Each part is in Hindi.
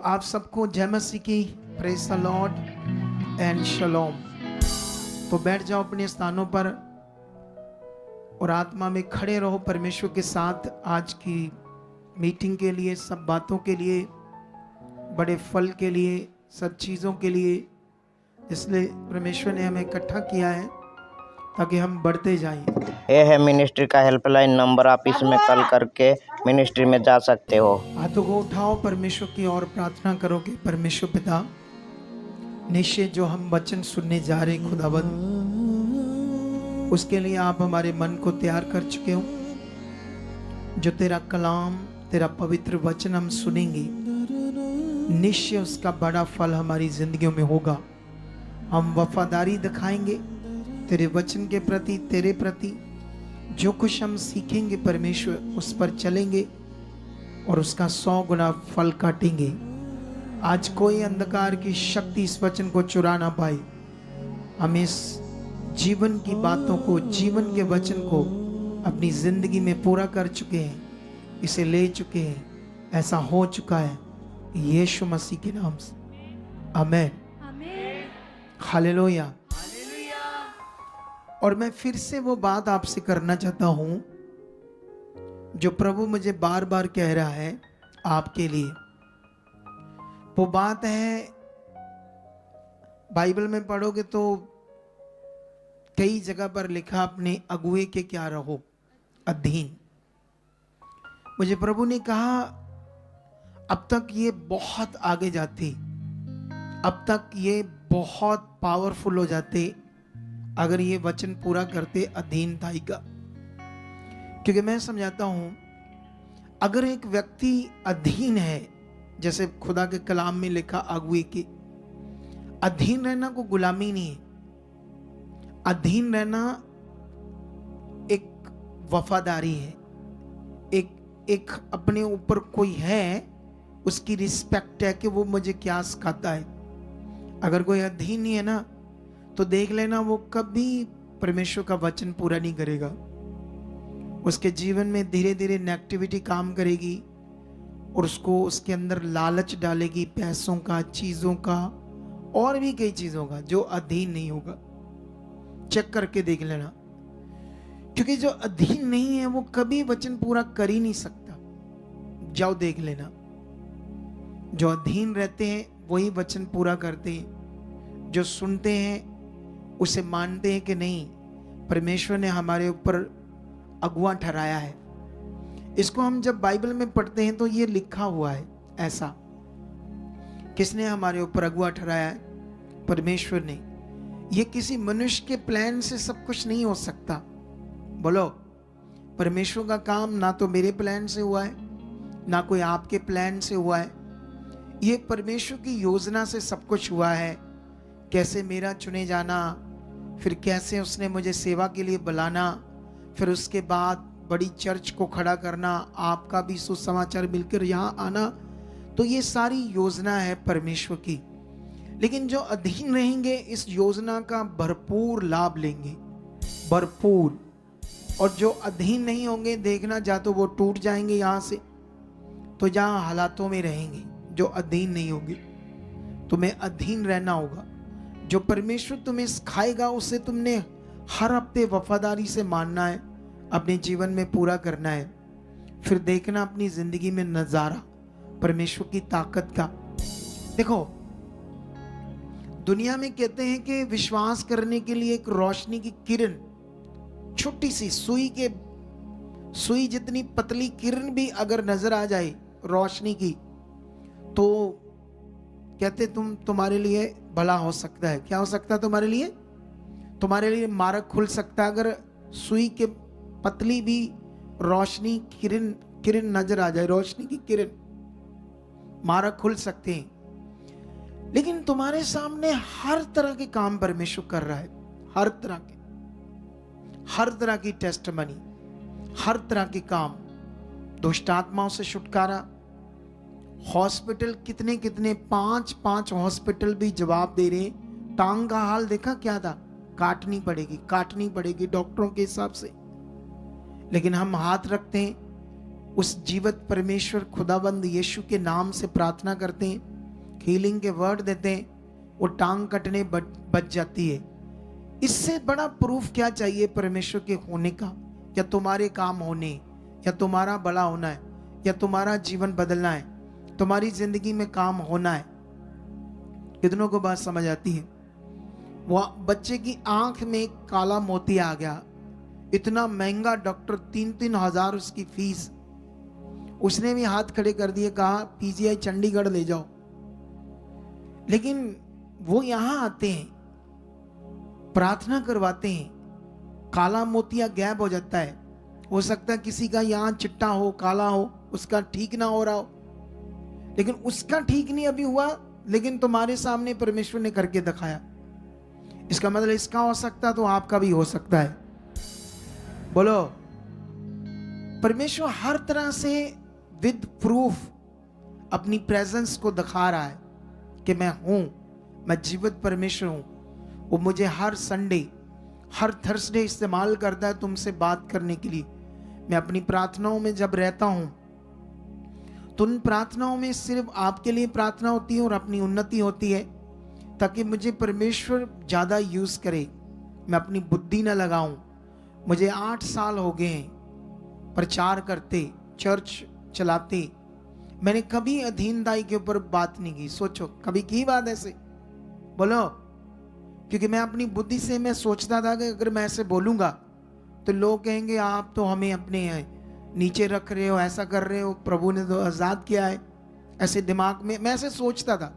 आप सबको जय मसीह की। Praise the Lord and shalom. तो बैठ जाओ अपने स्थानों पर और आत्मा में खड़े रहो परमेश्वर के साथ। आज की मीटिंग के लिए, सब बातों के लिए, बड़े फल के लिए, सब चीज़ों के लिए, इसलिए परमेश्वर ने हमें इकट्ठा किया है ताकि हम बढ़ते जाएं। ये है मिनिस्ट्री का हेल्पलाइन नंबर, आप इसमें कॉल करके मिनिस्ट्री में जा सकते हो। हाथों को उठाओ, परमेश्वर की ओर प्रार्थना करोगे। परमेश्वर पिता, निश्चय जो हम वचन सुनने जा रहे खुदावंद, उसके लिए आप हमारे मन को तैयार कर चुके हो। जो तेरा कलाम, तेरा पवित्र वचन हम सुनेंगे, निश्चय उसका बड़ा फल हमारी जिंदगियों में होगा। हम वफादारी दिखाएंगे तेरे वचन के प्रति, तेरे प्रति। जो कुछ हम सीखेंगे परमेश्वर, उस पर चलेंगे और उसका 100 गुना फल काटेंगे। आज कोई अंधकार की शक्ति इस वचन को चुरा ना पाए। हम इस जीवन की बातों को, जीवन के वचन को अपनी जिंदगी में पूरा कर चुके हैं, इसे ले चुके हैं। ऐसा हो चुका है यीशु मसीह के नाम से। आमीन, हालेलुया। और मैं फिर से वो बात आपसे करना चाहता हूं जो प्रभु मुझे बार बार कह रहा है आपके लिए। वो बात है, बाइबल में पढ़ोगे तो कई जगह पर लिखा, अपने अगुए के क्या रहो, अधीन। मुझे प्रभु ने कहा अब तक ये बहुत आगे जाते, अब तक ये बहुत पावरफुल हो जाते अगर ये वचन पूरा करते अधीनताई का। क्योंकि मैं समझाता हूं, अगर एक व्यक्ति अधीन है, जैसे खुदा के कलाम में लिखा अगुए के, अधीन रहना को गुलामी नहीं है। अधीन रहना एक वफादारी है, एक अपने ऊपर कोई है, उसकी रिस्पेक्ट है कि वो मुझे क्या सिखाता है। अगर कोई अधीन नहीं है ना, तो देख लेना वो कभी परमेश्वर का वचन पूरा नहीं करेगा। उसके जीवन में धीरे धीरे नेगेटिविटी काम करेगी और उसको, उसके अंदर लालच डालेगी, पैसों का, चीजों का, और भी कई चीजों का, जो अधीन नहीं होगा। चेक करके देख लेना, क्योंकि जो अधीन नहीं है वो कभी वचन पूरा कर ही नहीं सकता। जाओ देख लेना, जो अधीन रहते हैं वही वचन पूरा करते हैं। जो सुनते हैं उसे मानते हैं कि नहीं, परमेश्वर ने हमारे ऊपर अगुआ ठहराया है। इसको हम जब बाइबल में पढ़ते हैं तो ये लिखा हुआ है ऐसा। किसने हमारे ऊपर अगुआ ठहराया है? परमेश्वर ने। ये किसी मनुष्य के प्लान से सब कुछ नहीं हो सकता। बोलो, परमेश्वर का काम ना तो मेरे प्लान से हुआ है, ना कोई आपके प्लान से हुआ है। ये परमेश्वर की योजना से सब कुछ हुआ है। कैसे मेरा चुने जाना, फिर कैसे उसने मुझे सेवा के लिए बुलाना, फिर उसके बाद बड़ी चर्च को खड़ा करना, आपका भी सुसमाचार मिलकर यहाँ आना, तो ये सारी योजना है परमेश्वर की। लेकिन जो अधीन रहेंगे इस योजना का भरपूर लाभ लेंगे, भरपूर। और जो अधीन नहीं होंगे, देखना जा तो वो टूट जाएंगे यहाँ से, तो जहाँ हालातों में रहेंगे। जो अधीन नहीं होंगे, तुम्हें अधीन रहना होगा। जो परमेश्वर तुम्हें सिखाएगा उसे तुमने हर हफ्ते वफादारी से मानना है, अपने जीवन में पूरा करना है। फिर देखना अपनी जिंदगी में नजारा परमेश्वर की ताकत का। देखो, दुनिया में कहते हैं कि विश्वास करने के लिए एक रोशनी की किरण, छोटी सी सुई जितनी पतली किरण भी अगर नजर आ जाए रोशनी की, तो कहते तुम्हारे लिए भला हो सकता है। क्या हो सकता है तुम्हारे लिए? तुम्हारे लिए मार्ग खुल सकता है। अगर सुई के पतली भी रोशनी किरण नजर आ जाए, रोशनी की किरण, मार्ग खुल सकते हैं। लेकिन तुम्हारे सामने हर तरह के काम परमेश्वर कर रहा है। हर तरह की टेस्टमनी, हर तरह के काम। दुष्ट आत्माओं से छुटकारा, हॉस्पिटल कितने 5 हॉस्पिटल भी जवाब दे रहे। टांग का हाल देखा क्या था? काटनी पड़ेगी डॉक्टरों के हिसाब से। लेकिन हम हाथ रखते हैं, उस जीवित परमेश्वर खुदाबंद यीशु के नाम से प्रार्थना करते हैं, हीलिंग के वर्ड देते हैं, वो टांग कटने बच जाती है। इससे बड़ा प्रूफ क्या चाहिए परमेश्वर के होने का, या तुम्हारे काम होने, या तुम्हारा बड़ा होना है, या तुम्हारा जीवन बदलना है, तुम्हारी जिंदगी में काम होना है। कितनों को बात समझ आती है? वो बच्चे की आंख में काला मोती आ गया, इतना महंगा डॉक्टर, 3-3 हजार उसकी फीस। उसने भी हाथ खड़े कर दिए, कहा पीजीआई चंडीगढ़ ले जाओ। लेकिन वो यहां आते हैं, प्रार्थना करवाते हैं, काला मोतिया गायब हो जाता है। हो सकता है किसी का यहां चिट्टा हो, काला हो, उसका ठीक ना हो रहा हो, लेकिन उसका ठीक नहीं अभी हुआ, लेकिन तुम्हारे सामने परमेश्वर ने करके दिखाया। इसका मतलब इसका हो सकता तो आपका भी हो सकता है। बोलो, परमेश्वर हर तरह से विद प्रूफ अपनी प्रेजेंस को दिखा रहा है कि मैं हूं, मैं जीवित परमेश्वर हूं। वो मुझे हर संडे, हर थर्सडे इस्तेमाल करता है तुमसे बात करने के लिए। मैं अपनी प्रार्थनाओं में जब रहता हूं तो उन प्रार्थनाओं में सिर्फ आपके लिए प्रार्थना होती है और अपनी उन्नति होती है, ताकि मुझे परमेश्वर ज़्यादा यूज करे, मैं अपनी बुद्धि न लगाऊं। मुझे 8 साल हो गए हैं प्रचार करते, चर्च चलाते। मैंने कभी अधीनदाई के ऊपर बात नहीं की। सोचो, कभी की बात ऐसे? बोलो। क्योंकि मैं अपनी बुद्धि से मैं सोचता था कि अगर मैं ऐसे बोलूंगा तो लोग कहेंगे आप तो हमें अपने नीचे रख रहे हो, ऐसा कर रहे हो, प्रभु ने तो आजाद किया है। ऐसे दिमाग में मैं ऐसे सोचता था।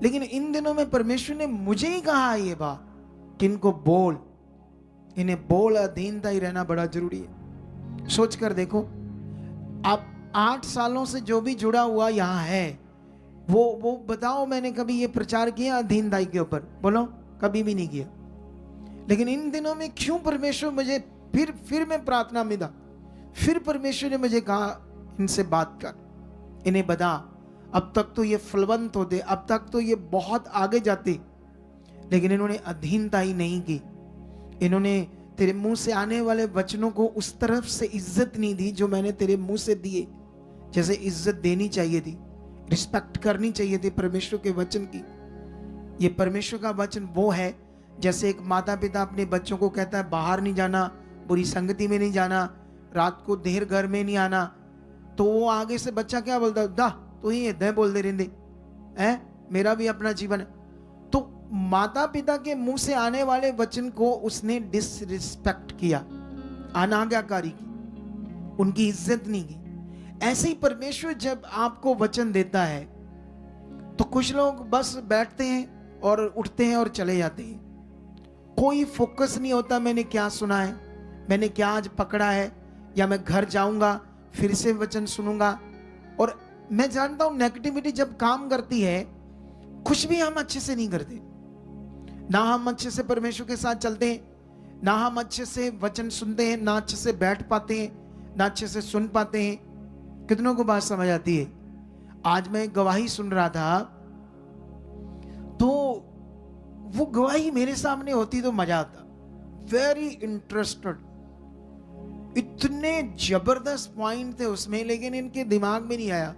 लेकिन इन दिनों में परमेश्वर ने मुझे ही कहा ये बात कि इनको बोल, इन्हें बोल, अधीनता ही रहना बड़ा जरूरी है। सोच कर देखो, आप 8 सालों से जो भी जुड़ा हुआ यहाँ है, वो बताओ मैंने कभी ये प्रचार किया अधीनदाई के ऊपर? बोलो, कभी भी नहीं किया। लेकिन इन दिनों में क्यों परमेश्वर मुझे फिर मैं प्रार्थना में था, फिर परमेश्वर ने मुझे कहा इनसे बात कर, इन्हें बता। अब तक तो ये फलवंत होते, अब तक तो ये बहुत आगे जाते, लेकिन इन्होंने अधीनता ही नहीं की। इन्होंने तेरे मुंह से आने वाले वचनों को उस तरफ से इज्जत नहीं दी जो मैंने तेरे मुंह से दिए। जैसे इज्जत देनी चाहिए थी, रिस्पेक्ट करनी चाहिए थी परमेश्वर के वचन की। ये परमेश्वर का वचन वो है जैसे एक माता पिता अपने बच्चों को कहता है बाहर नहीं जाना, बुरी संगति में नहीं जाना, रात को देर घर में नहीं आना, तो वो आगे से बच्चा क्या बोलता है? दा तो ही दे बोल दे रहते हैं, मेरा भी अपना जीवन है। तो माता पिता के मुंह से आने वाले वचन को उसने डिसरिस्पेक्ट किया, अनाज्ञाकारी की, उनकी इज्जत नहीं की। ऐसे ही परमेश्वर जब आपको वचन देता है तो कुछ लोग बस बैठते हैं और उठते हैं और चले जाते हैं। कोई फोकस नहीं होता मैंने क्या सुना है, मैंने क्या आज पकड़ा है, या मैं घर जाऊंगा फिर से वचन सुनूंगा। और मैं जानता हूं नेगेटिविटी जब काम करती है, कुछ भी हम अच्छे से नहीं करते। ना हम अच्छे से परमेश्वर के साथ चलते हैं, ना हम अच्छे से वचन सुनते हैं, ना अच्छे से बैठ पाते हैं, ना अच्छे से सुन पाते हैं। कितनों को बात समझ आती है? आज मैं गवाही सुन रहा था, तो वो गवाही मेरे सामने होती तो मजा आता। वेरी इंटरेस्टेड, इतने जबरदस्त पॉइंट थे उसमें, लेकिन इनके दिमाग में नहीं आया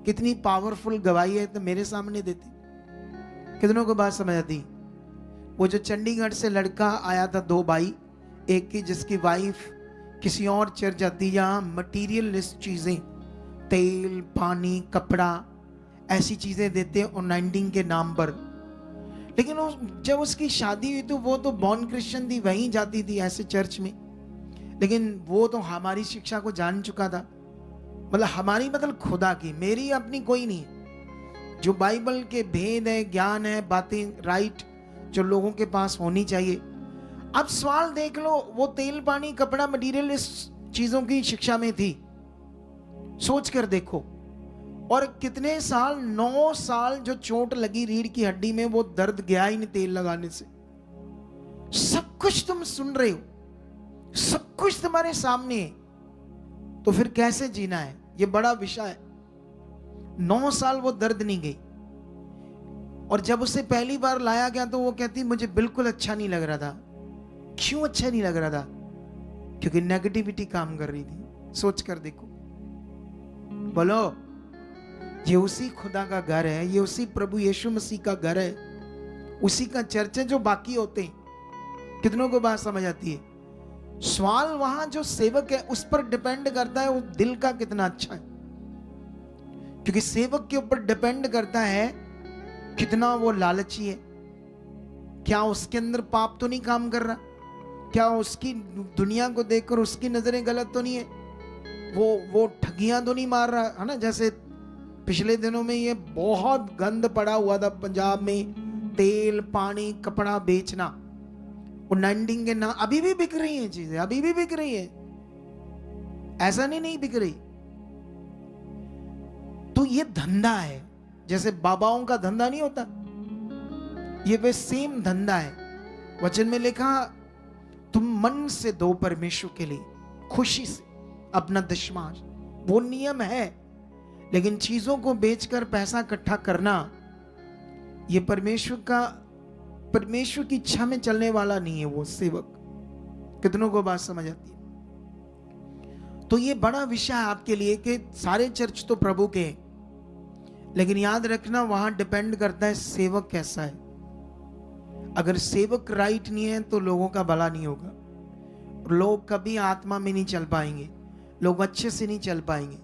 कितनी पावरफुल गवाही है, तो मेरे सामने देते। कितनों को बात समझ आती? वो जो चंडीगढ़ से लड़का आया था, 2 भाई, एक की जिसकी वाइफ किसी और चर्च जाती, जहाँ मटीरियलिस्ट चीजें, तेल, पानी, कपड़ा, ऐसी चीजें देते हैं अनॉइंटिंग के नाम पर। लेकिन जब उसकी शादी हुई तो वो तो बॉर्न क्रिश्चियन थी, वहीं जाती थी ऐसे चर्च में। लेकिन वो तो हमारी शिक्षा को जान चुका था, मतलब हमारी मतलब खुदा की, मेरी अपनी कोई नहीं है। जो बाइबल के भेद है, ज्ञान है, बातें राइट जो लोगों के पास होनी चाहिए। अब सवाल देख लो, वो तेल, पानी, कपड़ा, मटीरियल इस चीजों की शिक्षा में थी, सोच कर देखो। और कितने साल, 9 साल जो चोट लगी रीढ़ की हड्डी में, वो दर्द गया ही नहीं तेल लगाने से। सब कुछ तुम सुन रहे हो, सब कुछ तुम्हारे सामने है, तो फिर कैसे जीना है? ये बड़ा विषय है। 9 साल वो दर्द नहीं गई। और जब उसे पहली बार लाया गया तो वो कहती मुझे बिल्कुल अच्छा नहीं लग रहा था। क्यों अच्छा नहीं लग रहा था? क्योंकि नेगेटिविटी काम कर रही थी। सोच कर देखो, बोलो, ये उसी खुदा का घर है, ये उसी प्रभु यीशु मसीह का घर है, उसी का चर्च है जो बाकी होते हैं। कितनों को बात समझ आती है? सवाल वहां जो सेवक है उस पर डिपेंड करता है वो दिल का कितना अच्छा है, क्योंकि सेवक के ऊपर डिपेंड करता है कितना वो लालची है, क्या उसके अंदर पाप तो नहीं काम कर रहा, क्या उसकी दुनिया को देखकर उसकी नजरें गलत तो नहीं है, वो ठगियां तो नहीं मार रहा है ना। जैसे पिछले दिनों में ये बहुत गंद पड़ा हुआ था पंजाब में, तेल पानी कपड़ा बेचना, और नाइंडिंग के ना अभी भी बिक रही हैं चीजें, अभी भी बिक रही है, ऐसा नहीं बिक रही। तो ये धंधा है, जैसे बाबाओं का धंधा नहीं होता, ये वे सेम धंधा है। वचन में लिखा तुम मन से दो परमेश्वर के लिए, खुशी से अपना दशमांश, वो नियम है। लेकिन चीजों को बेचकर पैसा इकट्ठा करना ये परमेश्वर की इच्छा में चलने वाला नहीं है वो सेवक। कितनों को बात समझ आती है? तो ये बड़ा विषय है आपके लिए कि सारे चर्च तो प्रभु के हैं, लेकिन याद रखना वहां डिपेंड करता है सेवक कैसा है। अगर सेवक राइट नहीं है तो लोगों का भला नहीं होगा, लोग कभी आत्मा में नहीं चल पाएंगे, लोग अच्छे से नहीं चल पाएंगे।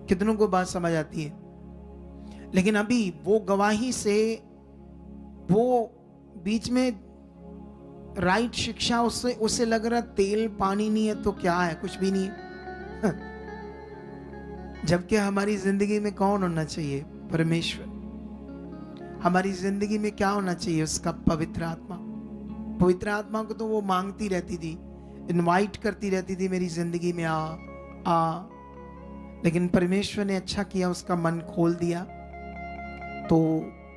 कितनों को बात समझ आती है? लेकिन अभी वो गवाही से, वो बीच में राइट शिक्षा, उससे लग रहा तेल पानी नहीं है तो क्या है, कुछ भी नहीं है। जबकि हमारी जिंदगी में कौन होना चाहिए? परमेश्वर। हमारी जिंदगी में क्या होना चाहिए? उसका पवित्र आत्मा। पवित्र आत्मा को तो वो मांगती रहती थी, इनवाइट करती रहती थी, मेरी जिंदगी में आ। लेकिन परमेश्वर ने अच्छा किया, उसका मन खोल दिया, तो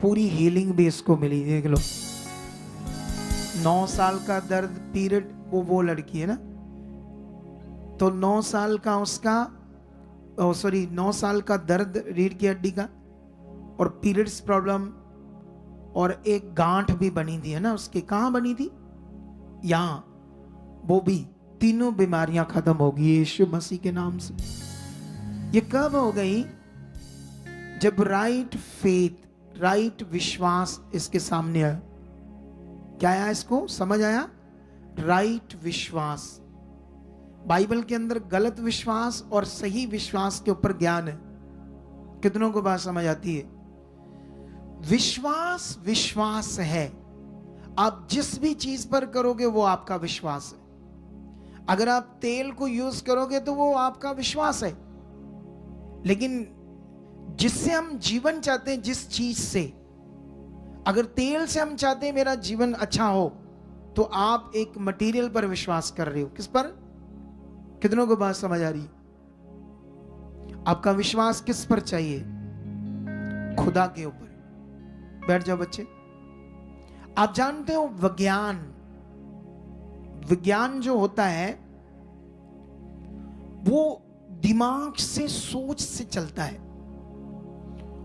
पूरी हीलिंग भी इसको मिली। देख लो, 9 साल का दर्द पीरियड, वो लड़की है ना, तो 9 साल का उसका 9 साल का दर्द रीढ़ की हड्डी का, और पीरियड्स प्रॉब्लम, और एक गांठ भी बनी थी है ना उसके। कहां बनी थी? यहां। वो भी तीनों बीमारियां खत्म हो गई यीशु मसीह के नाम से। ये कब हो गई? जब राइट फेथ, राइट विश्वास इसके सामने आया। क्या आया? इसको समझ आया? राइट विश्वास। बाइबल के अंदर गलत विश्वास और सही विश्वास के ऊपर ज्ञान है। कितनों को बात समझ आती है? विश्वास विश्वास है, आप जिस भी चीज पर करोगे वो आपका विश्वास है। अगर आप तेल को यूज करोगे तो वो आपका विश्वास है, लेकिन जिससे हम जीवन चाहते हैं, जिस चीज से, अगर तेल से हम चाहते हैं मेरा जीवन अच्छा हो, तो आप एक मटेरियल पर विश्वास कर रहे हो। किस पर? कितनों को बात समझ आ रही है? आपका विश्वास किस पर चाहिए? खुदा के ऊपर। बैठ जाओ बच्चे। आप जानते हो विज्ञान जो होता है वो दिमाग से, सोच से चलता है,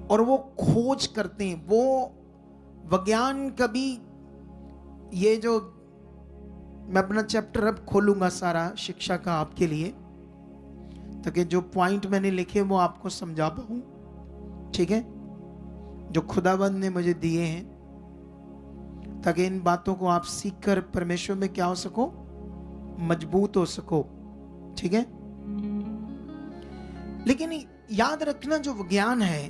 और वो खोज करते हैं। वो विज्ञान कभी, ये जो मैं अपना चैप्टर अब खोलूंगा सारा शिक्षा का आपके लिए, ताकि जो पॉइंट मैंने लिखे वो आपको समझा पाऊं, ठीक है, जो खुदाबंद ने मुझे दिए हैं, ताकि इन बातों को आप सीखकर परमेश्वर में क्या हो सको? मजबूत हो सको, ठीक है। लेकिन याद रखना, जो विज्ञान है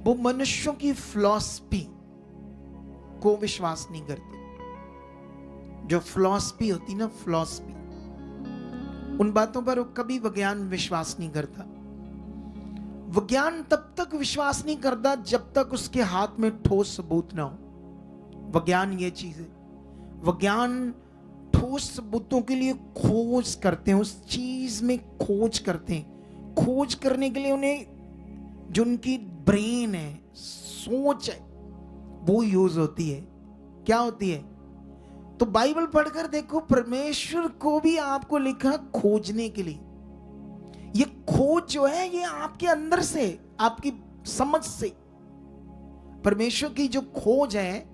वो मनुष्यों की फिलॉसफी को विश्वास नहीं करते। जो फिलॉसफी होती ना, फिलॉसफी, उन बातों पर कभी विज्ञान विश्वास नहीं करता। विज्ञान तब तक विश्वास नहीं करता जब तक उसके हाथ में ठोस सबूत ना हो। विज्ञान ये चीज है, विज्ञान ठोस सबूतों के लिए खोज करते हैं, उस चीज में खोज करते हैं। खोज करने के लिए उन्हें जो उनकी ब्रेन है, सोच है, वो यूज होती है। क्या होती है? तो बाइबल पढ़कर देखो, परमेश्वर को भी आपको लिखा खोजने के लिए। ये खोज जो है ये आपके अंदर से, आपकी समझ से, परमेश्वर की जो खोज है।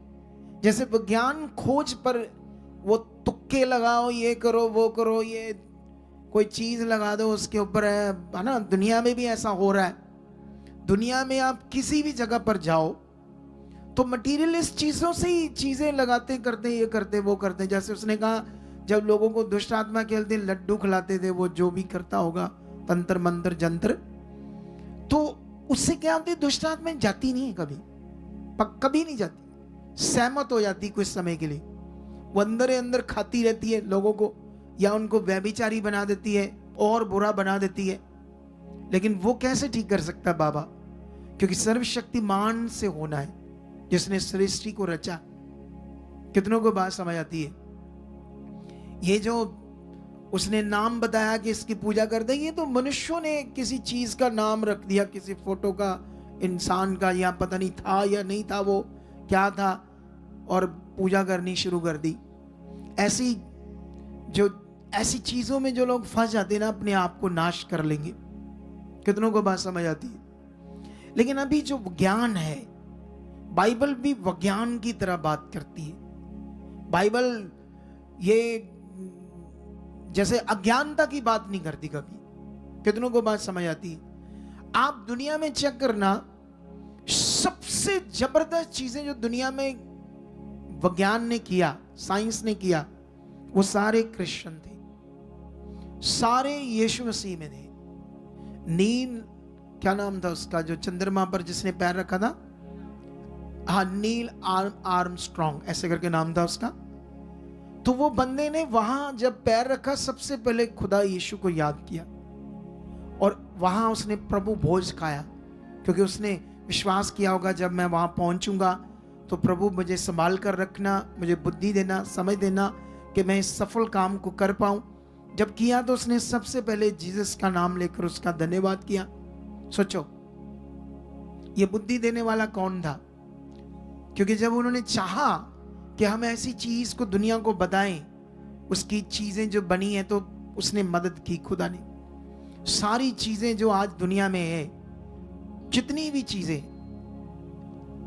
जैसे विज्ञान खोज पर वो तुक्के लगाओ, ये करो वो करो, ये कोई चीज लगा दो उसके ऊपर, है ना। दुनिया में भी ऐसा हो रहा है, दुनिया में आप किसी भी जगह पर जाओ तो मटीरियलिस्ट चीजों से ही चीजें लगाते करते, ये करते वो करते। जैसे उसने कहा जब लोगों को दुष्ट आत्मा खेलते लड्डू खिलाते थे, वो जो भी करता होगा तंत्र मंत्र जंत्र, तो उससे क्या होती, दुष्ट आत्मा जाती नहीं है कभी, कभी नहीं जाती, सहमत हो जाती कुछ समय के लिए, वो अंदर अंदर खाती रहती है लोगों को, या उनको व्यभिचारी बना देती है और बुरा बना देती है। लेकिन वो कैसे ठीक कर सकता है बाबा? क्योंकि सर्वशक्तिमान से होना है, जिसने सृष्टि को रचा। कितनों को बात समझ आती है? ये जो उसने नाम बताया कि इसकी पूजा कर दे, ये तो मनुष्यों ने किसी चीज का नाम रख दिया, किसी फोटो का, इंसान का, या पता नहीं था या नहीं था, वो क्या था, और पूजा करनी शुरू कर दी। ऐसी चीजों में जो लोग फंस जाते हैं ना, अपने आप को नाश कर लेंगे। कितनों को बात समझ आती है? लेकिन अभी जो ज्ञान है, बाइबल भी विज्ञान की तरह बात करती है। बाइबल ये जैसे अज्ञानता की बात नहीं करती कभी। कितनों को बात समझ आती है? आप दुनिया में चेक करना, सबसे जबरदस्त चीजें जो दुनिया में विज्ञान ने किया, साइंस ने किया, वो सारे क्रिश्चियन थे, सारे यीशु मसीह में थे। नील, क्या नाम था उसका, जो चंद्रमा पर जिसने पैर रखा था? हाँ, नील आर्मस्ट्रॉन्ग, ऐसे करके नाम था उसका। तो वो बंदे ने वहां जब पैर रखा, सबसे पहले खुदा यीशु को याद किया, और वहां उसने प्रभु भोज खाया, क्योंकि उसने विश्वास किया होगा जब मैं वहां पहुंचूंगा तो प्रभु मुझे संभाल कर रखना, मुझे बुद्धि देना, समझ देना कि मैं इस सफल काम को कर पाऊं। जब किया तो उसने सबसे पहले जीसस का नाम लेकर उसका धन्यवाद किया। सोचो, ये बुद्धि देने वाला कौन था? क्योंकि जब उन्होंने चाहा कि हम ऐसी चीज को दुनिया को बताएं, उसकी चीजें जो बनी है, तो उसने मदद की खुदा ने। सारी चीजें जो आज दुनिया में है, जितनी भी चीजें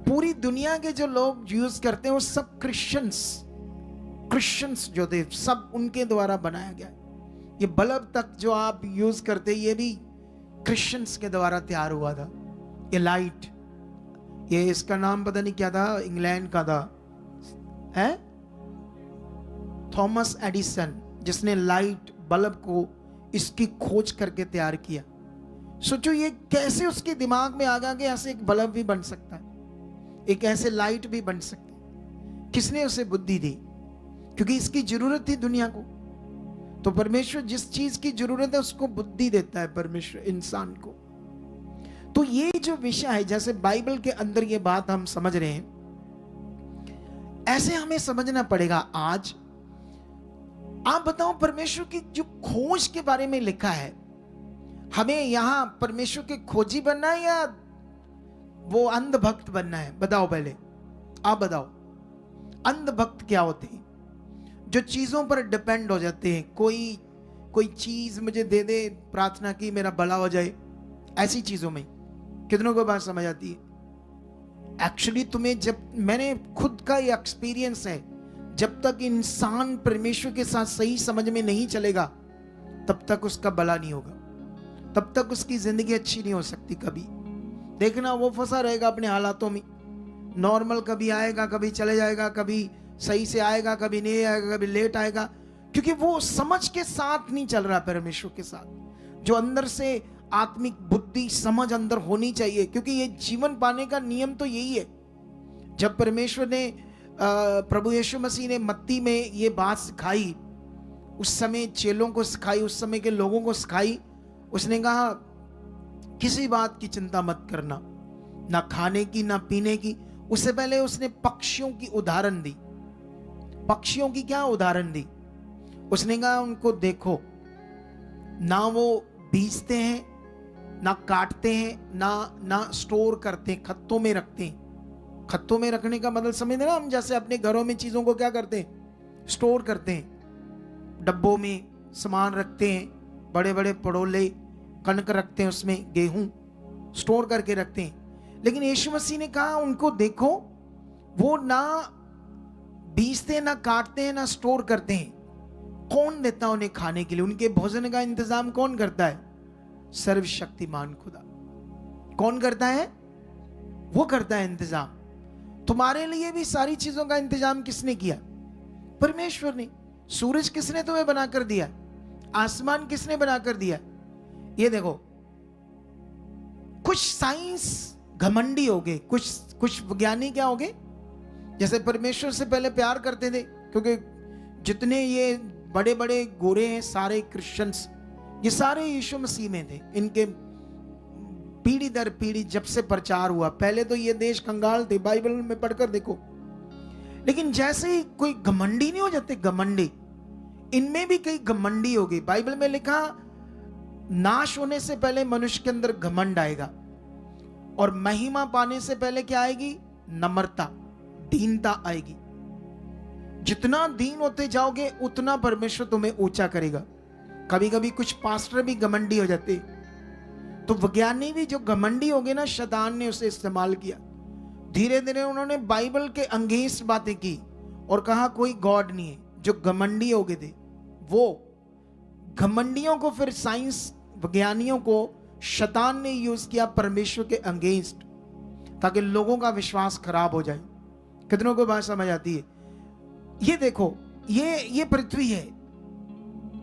पूरी दुनिया के जो लोग यूज करते हैं, वो सब क्रिश्चियंस जो थे, सब उनके द्वारा बनाया गया। ये बल्ब तक जो आप यूज करते, ये भी क्रिश्चियंस के द्वारा तैयार हुआ था। ये लाइट, ये इसका नाम पता नहीं क्या था, इंग्लैंड का था, है थॉमस एडिसन, जिसने लाइट बल्ब को इसकी खोज करके तैयार किया। सोचो ये कैसे उसके दिमाग में आ गया कि ऐसे एक बल्ब भी बन सकता है, एक ऐसे लाइट भी बन सकती है। किसने उसे बुद्धि दी? क्योंकि इसकी जरूरत थी दुनिया को। तो परमेश्वर जिस चीज की जरूरत है उसको बुद्धि देता है परमेश्वर इंसान को। तो ये जो विषय है, जैसे बाइबल के अंदर ये बात हम समझ रहे हैं, ऐसे हमें समझना पड़ेगा। आज आप बताओ, परमेश्वर की जो खोज के बारे में लिखा है, हमें यहां परमेश्वर के खोजी बनना है या वो अंधभक्त बनना है? बताओ, पहले आप बताओ। अंधभक्त क्या होते हैं? जो चीजों पर डिपेंड हो जाते हैं। कोई चीज मुझे दे दे, प्रार्थना की मेरा भला हो जाए, ऐसी चीजों में। कितनों को बात समझ आती है? एक्चुअली तुम्हें, जब मैंने खुद का ये एक्सपीरियंस है, जब तक इंसान परमेश्वर के साथ सही समझ में नहीं चलेगा, तब तक उसका भला नहीं होगा, तब तक उसकी जिंदगी अच्छी नहीं हो सकती। कभी देखना वो फंसा रहेगा अपने हालातों में, नॉर्मल कभी आएगा, कभी चले जाएगा, कभी सही से आएगा, कभी नहीं आएगा, कभी लेट आएगा, क्योंकि वो समझ के साथ नहीं चल रहा परमेश्वर के साथ। जो अंदर से आत्मिक बुद्धि समझ अंदर होनी चाहिए, क्योंकि ये जीवन पाने का नियम तो यही है। जब परमेश्वर ने प्रभु यीशु मसीह ने मत्ती में ये बात सिखाई, उस समय चेलों को सिखाई, उस समय के लोगों को सिखाई, उसने कहा किसी बात की चिंता मत करना, ना खाने की ना पीने की। उससे पहले उसने पक्षियों की उदाहरण दी। पक्षियों की क्या उदाहरण दी? उसने कहा उनको देखो, ना वो बीजते हैं, ना काटते हैं, ना स्टोर करते हैं, खत्तों में रखते हैं। खत्तों में रखने का मतलब समझते ना, हम जैसे अपने घरों में चीजों को क्या करते हैं, स्टोर करते हैं, डब्बों में सामान रखते हैं, बड़े बड़े पड़ोले कणक रखते हैं, उसमें गेहूं स्टोर करके रखते हैं। लेकिन यीशु मसीह ने कहा उनको देखो, वो ना बीजते हैं, ना काटते हैं, ना स्टोर करते हैं। कौन देता है उन्हें खाने के लिए? उनके भोजन का इंतजाम कौन करता है? सर्वशक्तिमान खुदा। कौन करता है? वो करता है इंतजाम। तुम्हारे लिए भी सारी चीजों का इंतजाम किसने किया? परमेश्वर ने। सूरज किसने तुम्हें बनाकर दिया? आसमान किसने बनाकर दिया? ये देखो, कुछ साइंस घमंडी हो गए, कुछ वैज्ञानिक क्या हो गए, जैसे परमेश्वर से पहले प्यार करते थे, क्योंकि जितने ये बड़े बड़े गोरे हैं सारे क्रिश्चियंस, ये सारे यीशु मसीह में थे। इनके पीढ़ी दर पीढ़ी जब से प्रचार हुआ, पहले तो ये देश कंगाल थे, बाइबल में पढ़कर देखो। लेकिन जैसे ही कोई घमंडी नहीं हो जाते, घमंडी, इनमें भी कई घमंडी हो गई। बाइबल में लिखा, नाश होने से पहले मनुष्य के अंदर घमंड आएगा, और महिमा पाने से पहले क्या आएगी? नम्रता, दीनता आएगी। जितना दीन होते जाओगे उतना परमेश्वर तुम्हें ऊंचा करेगा। कभी कभी कुछ पास्टर भी घमंडी हो जाते, तो विज्ञानी भी जो घमंडी हो गए ना, शैतान ने उसे इस्तेमाल किया। धीरे धीरे उन्होंने बाइबल के अंगेंस्ट बातें की और कहा कोई गॉड नहीं है। जो घमंडी हो गए थे, वो घमंडियों को फिर साइंस विज्ञानियों को शैतान ने यूज किया परमेश्वर के अंगेंस्ट, ताकि लोगों का विश्वास खराब हो जाए। कितनों को बात समझ आती है? ये देखो, ये पृथ्वी है,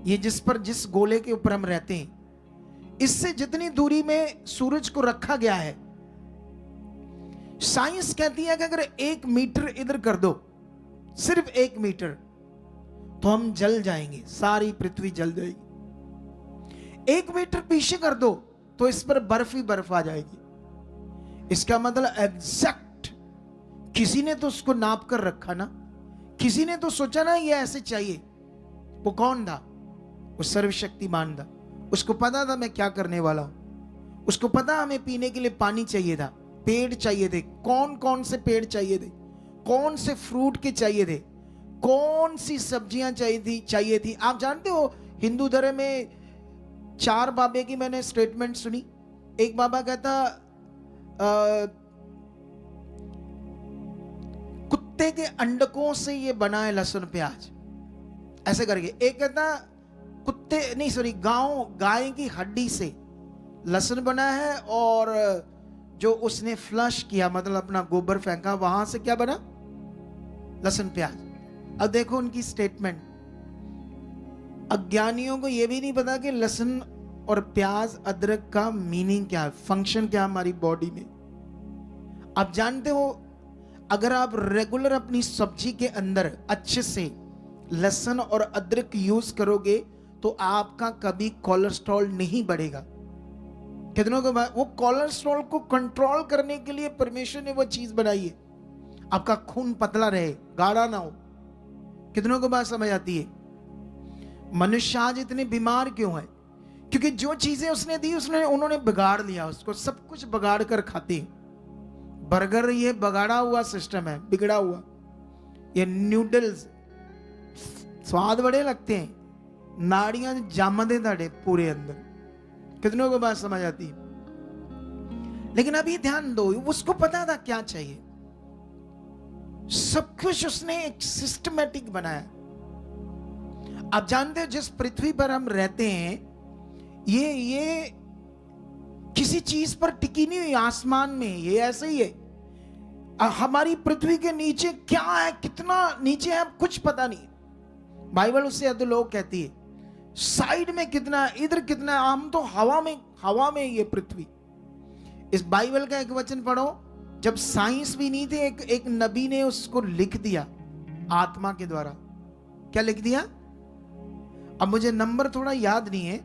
ये जिस गोले के ऊपर हम रहते हैं, इससे जितनी दूरी में सूरज को रखा गया है, साइंस कहती है कि अगर 1 मीटर इधर कर दो, सिर्फ 1 मीटर, तो हम जल जाएंगे, सारी पृथ्वी जल जाएगी। 1 मीटर पीछे कर दो तो इस पर बर्फ ही बर्फ आ जाएगी। इसका मतलब एग्जैक्ट किसी ने तो उसको नाप कर रखा ना, किसी ने तो सोचा ना ये ऐसे चाहिए। वो कौन था? वो सर्वशक्तिमान था। उसको पता था मैं क्या करने वाला हूं। उसको पता हमें पीने के लिए पानी चाहिए था, पेड़ चाहिए थे, कौन कौन से पेड़ चाहिए थे, कौन से फ्रूट के चाहिए थे, कौन सी सब्जियां चाहिए थी। आप जानते हो हिंदू धर्म में 4 बाबे की मैंने स्टेटमेंट सुनी। एक बाबा कहता कुत्ते के अंडकों से ये बना है लहसुन प्याज, ऐसे करके। एक कहता गाय की हड्डी से लहसुन बना है, और जो उसने फ्लश किया, मतलब अपना गोबर फेंका, वहां से क्या बना? लहसुन प्याज। अब देखो उनकी स्टेटमेंट। अज्ञानियों को यह भी नहीं पता कि लहसुन और प्याज अदरक का मीनिंग क्या है, फंक्शन क्या है हमारी बॉडी में। आप जानते हो, अगर आप रेगुलर अपनी सब्जी के अंदर अच्छे से लहसुन और अदरक यूज करोगे तो आपका कभी कोलेस्ट्रॉल नहीं बढ़ेगा। कितनों को वो कोलेस्ट्रॉल को कंट्रोल करने के लिए परमेश्वर ने वो चीज बनाई है, आपका खून पतला रहे, गाढ़ा ना हो। कितनों को बात समझ आती है? मनुष्य आज इतने बीमार क्यों है? क्योंकि जो चीजें उसने दी उन्होंने बिगाड़ लिया, उसको सब कुछ बिगाड़ कर खाते हैं। बर्गर ये बिगाड़ा हुआ सिस्टम है, बिगड़ा हुआ। ये नूडल्स स्वाद बड़े लगते हैं, नाड़ियां जामदे दाड़े पूरे अंदर। कितनों को बात समझ आती है? लेकिन अभी ध्यान दो, उसको पता था क्या चाहिए, सब कुछ उसने एक सिस्टमैटिक बनाया। आप जानते हो जिस पृथ्वी पर हम रहते हैं, ये किसी चीज पर टिकी नहीं हुई। आसमान में ये ऐसे ही है। हमारी पृथ्वी के नीचे क्या है, कितना नीचे है, कुछ पता नहीं। बाइबल उससे अधोलोक कहती है, साइड में कितना, इधर कितना। हम तो हवा में ये पृथ्वी। इस बाइबल का एक वचन पढ़ो, जब साइंस भी नहीं थे, एक नबी ने उसको लिख दिया आत्मा के द्वारा। क्या लिख दिया? अब मुझे नंबर थोड़ा याद नहीं है,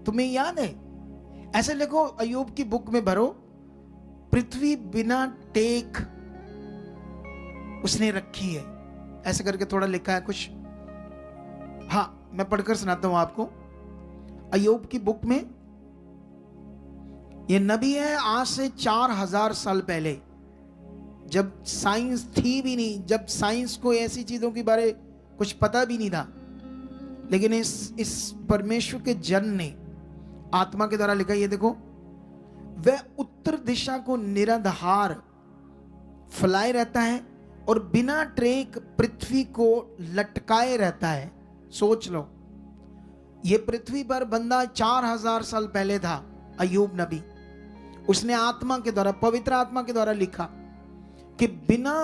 तुम्हें याद है? ऐसे लिखो, अय्यूब की बुक में भरो, पृथ्वी बिना टेक उसने रखी है, ऐसे करके थोड़ा लिखा है कुछ। हाँ, मैं पढ़कर सुनाता हूं आपको। अय्यूब की बुक में ये नबी है आज से 4000 साल पहले, जब साइंस थी भी नहीं, जब साइंस को ऐसी चीजों के बारे कुछ पता भी नहीं था। लेकिन इस परमेश्वर के जन ने आत्मा के द्वारा लिखा, ये देखो, वह उत्तर दिशा को निराधार फैलाए रहता है और बिना ट्रेक पृथ्वी को लटकाए रहता है। सोच लो, ये पृथ्वी पर बंदा 4000 साल पहले था, अय्यूब नबी। उसने आत्मा के द्वारा, पवित्र आत्मा के द्वारा लिखा कि बिना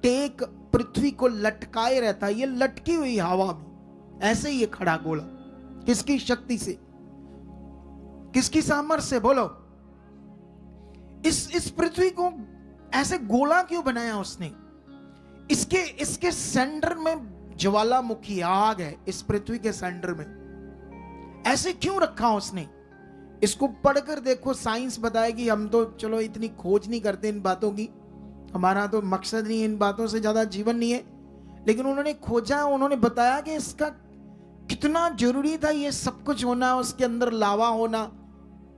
टेक पृथ्वी को लटकाए रहता, ये लटकी हुई हवा में ऐसे ही ये खड़ा गोला। किसकी शक्ति से, किसकी सामर्थ्य से? बोलो। इस पृथ्वी को ऐसे गोला क्यों बनाया उसने? इसके सेंटर में ज्वालामुखी आग है, इस पृथ्वी के सेंटर में। ऐसे क्यों रखा उसने? इसको पढ़कर देखो, साइंस बताएगी। हम तो चलो इतनी खोज नहीं करते इन बातों की, हमारा तो मकसद नहीं, इन बातों से ज्यादा जीवन नहीं है। लेकिन उन्होंने खोजा, उन्होंने बताया कि इसका कितना जरूरी था ये सब कुछ होना, उसके अंदर लावा होना,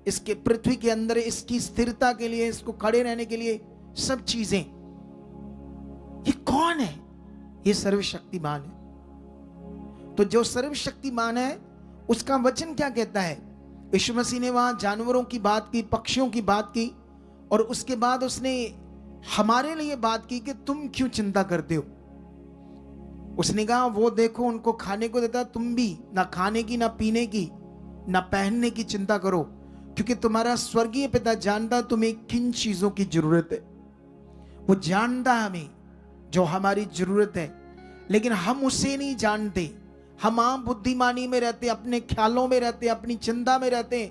इसके पृथ्वी के अंदर इसकी स्थिरता के लिए, इसको खड़े रहने के लिए, सब चीजें। ये कौन है? ये सर्वशक्तिमान है। तो जो सर्वशक्तिमान है उसका वचन क्या कहता है? यीशु मसीह ने वहां जानवरों की बात की, पक्षियों की बात की, और उसके बाद उसने हमारे लिए बात की कि तुम क्यों चिंता करते हो। उसने कहा वो देखो उनको खाने को देता, तुम भी ना खाने की, ना पीने की, ना पहनने की चिंता करो, क्योंकि तुम्हारा स्वर्गीय पिता जानता तुम्हें किन चीजों की जरूरत है। वो जानता हमें जो हमारी जरूरत है, लेकिन हम उसे नहीं जानते। हम आम बुद्धिमानी में रहते, अपने ख्यालों में रहते, अपनी चिंता में रहते,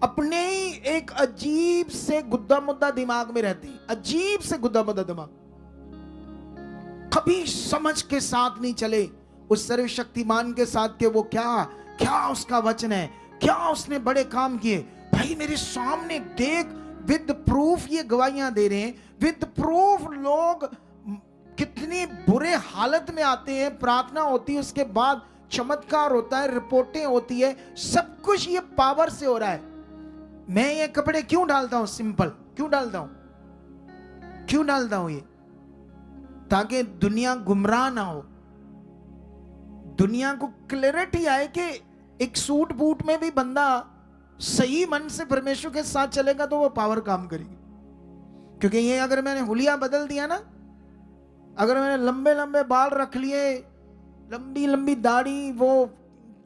अपने ही एक अजीब से गुद्दा मुद्दा दिमाग में रहते, अजीब से गुद्दा मुद्दा दिमाग। कभी समझ के साथ नहीं चले उस सर्वशक्तिमान के साथ के वो क्या उसका वचन है, क्या उसने बड़े काम किए। भाई मेरे सामने देख, विद प्रूफ ये गवाहियां दे रहे हैं, विद प्रूफ लोग कितनी बुरे हालत में आते हैं, प्रार्थना होती है, उसके बाद चमत्कार होता है, रिपोर्टें होती है, सब कुछ ये पावर से हो रहा है। मैं ये कपड़े क्यों डालता हूं? सिंपल क्यों डालता हूं ये? ताकि दुनिया गुमराह ना हो, दुनिया को क्लैरिटी आए कि एक सूट बूट में भी बंदा सही मन से परमेश्वर के साथ चलेगा तो वो पावर काम करेगी। क्योंकि ये अगर मैंने हुलिया बदल दिया ना, अगर मैंने लंबे लंबे बाल रख लिए, लंबी लंबी दाढ़ी, वो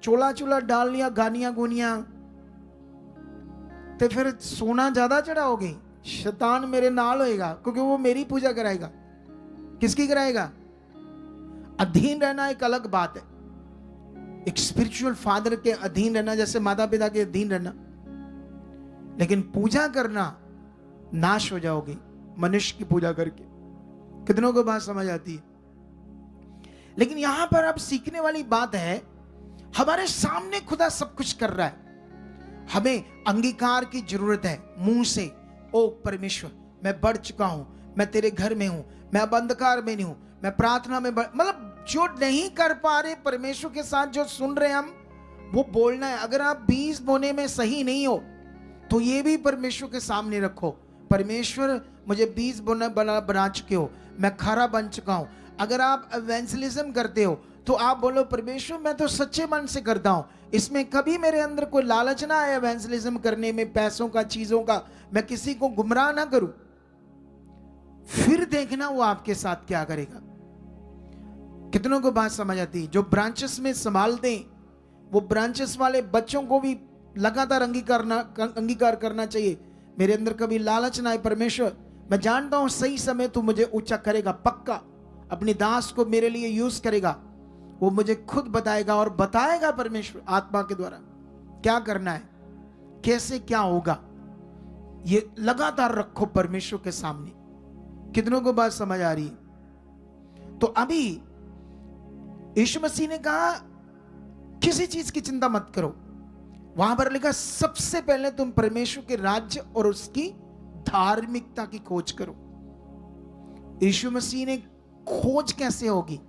चोला डाल लिया, गानियां गुनियां, तो फिर सोना ज्यादा चढ़ाओगे, शैतान मेरे नाल होएगा, क्योंकि वो मेरी पूजा कराएगा। किसकी कराएगा? अधीन रहना एक अलग बात है, एक स्पिरिचुअल फादर के अधीन रहना, जैसे माता पिता के अधीन रहना, लेकिन पूजा करना नाश हो जाओगे मनुष्य की पूजा करके। कितनों को बात समझ आती है? लेकिन यहां पर अब सीखने वाली बात है, हमारे सामने खुदा सब कुछ कर रहा है, हमें अंगीकार की जरूरत है मुंह से। ओ परमेश्वर, मैं बढ़ चुका हूं, मैं तेरे घर में हूं, मैं अब अंधकार में नहीं हूं, मैं प्रार्थना में मतलब जो नहीं कर पा रहे परमेश्वर के साथ, जो सुन रहे हम, वो बोलना है। अगर आप बीज बोने में सही नहीं हो तो ये भी परमेश्वर के सामने रखो। परमेश्वर, मुझे बीज बोना बना चुके हो, मैं खरा बन चुका हूं। अगर आप एवेंजलिज्म करते हो तो आप बोलो, परमेश्वर मैं तो सच्चे मन से करता हूं, इसमें कभी मेरे अंदर कोई लालच ना आए एवेंजलिज्म करने में, पैसों का, चीजों का, मैं किसी को गुमराह ना करूं। फिर देखना वो आपके साथ क्या करेगा। कितनों को बात समझ आती है? जो ब्रांचेस में संभालते हैं, वो ब्रांचेस वाले बच्चों को भी लगातार अंगीकार करना चाहिए। मेरे अंदर कभी लालच ना आए, परमेश्वर मैं जानता हूं सही समय तू मुझे ऊंचा करेगा, पक्का अपनी दास को मेरे लिए यूज करेगा, वो मुझे खुद बताएगा और बताएगा परमेश्वर आत्मा के द्वारा क्या करना है, कैसे क्या होगा। ये लगातार रखो परमेश्वर के सामने। कितनों को बात समझ आ रही है? तो अभी यीशु मसीह ने कहा किसी चीज की चिंता मत करो। वहां पर लिखा सबसे पहले तुम परमेश्वर के राज्य और उसकी धार्मिकता की खोज करो। यीशु मसीह ने खोज कैसे होगी?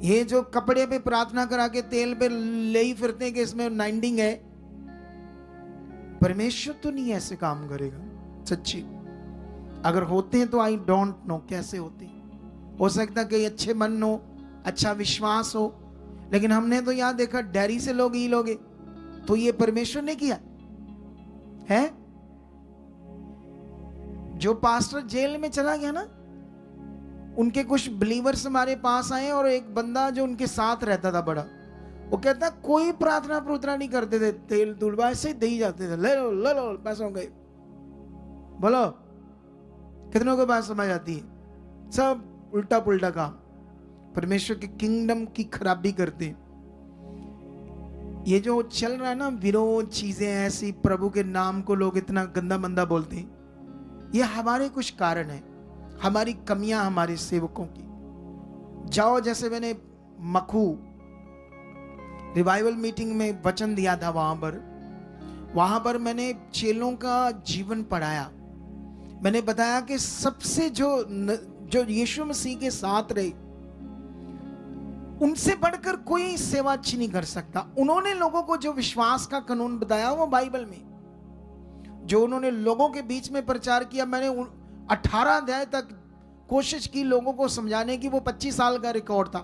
ये जो कपड़े पे प्रार्थना करा के तेल पे ले ही फिरते हैं कि इसमें अनाइंटिंग है, परमेश्वर तो नहीं ऐसे काम करेगा सच्ची। अगर होते हैं तो आई डोंट नो कैसे होते हैं। हो सकता कि अच्छे मन हो, अच्छा विश्वास हो, लेकिन हमने तो यहां देखा डेयरी से लोग ही लोगे, तो ये परमेश्वर ने किया है। जो पास्टर जेल में चला गया ना, उनके कुछ बिलीवर्स हमारे पास आए और एक बंदा जो उनके साथ रहता था बड़ा, वो कहता कोई प्रार्थना नहीं करते थे, तेल तुलवा ऐसे ही दे जाते थे, ले लो पैसों गए। बोलो, कितनों को बात समझ आती है? सब उल्टा पुल्टा काम, परमेश्वर के किंगडम की खराबी करते हैं। ये जो चल रहा है ना विरोध, चीजें ऐसी, प्रभु के नाम को लोग इतना गंदा मंदा बोलते हैं, ये हमारे कुछ कारण है, हमारी कमियां, हमारे सेवकों की। जाओ, जैसे मैंने मखू रिवाइवल मीटिंग में वचन दिया था, वहां पर मैंने चेलों का जीवन पढ़ाया। मैंने बताया कि सबसे जो यीशु मसीह के साथ रहे, उनसे बढ़कर कोई सेवा अच्छी नहीं कर सकता। उन्होंने लोगों को जो विश्वास का कानून बताया वो बाइबल में, जो उन्होंने लोगों के बीच में प्रचार किया, मैंने 18 अध्याय तक कोशिश की लोगों को समझाने की। वो 25 साल का रिकॉर्ड था।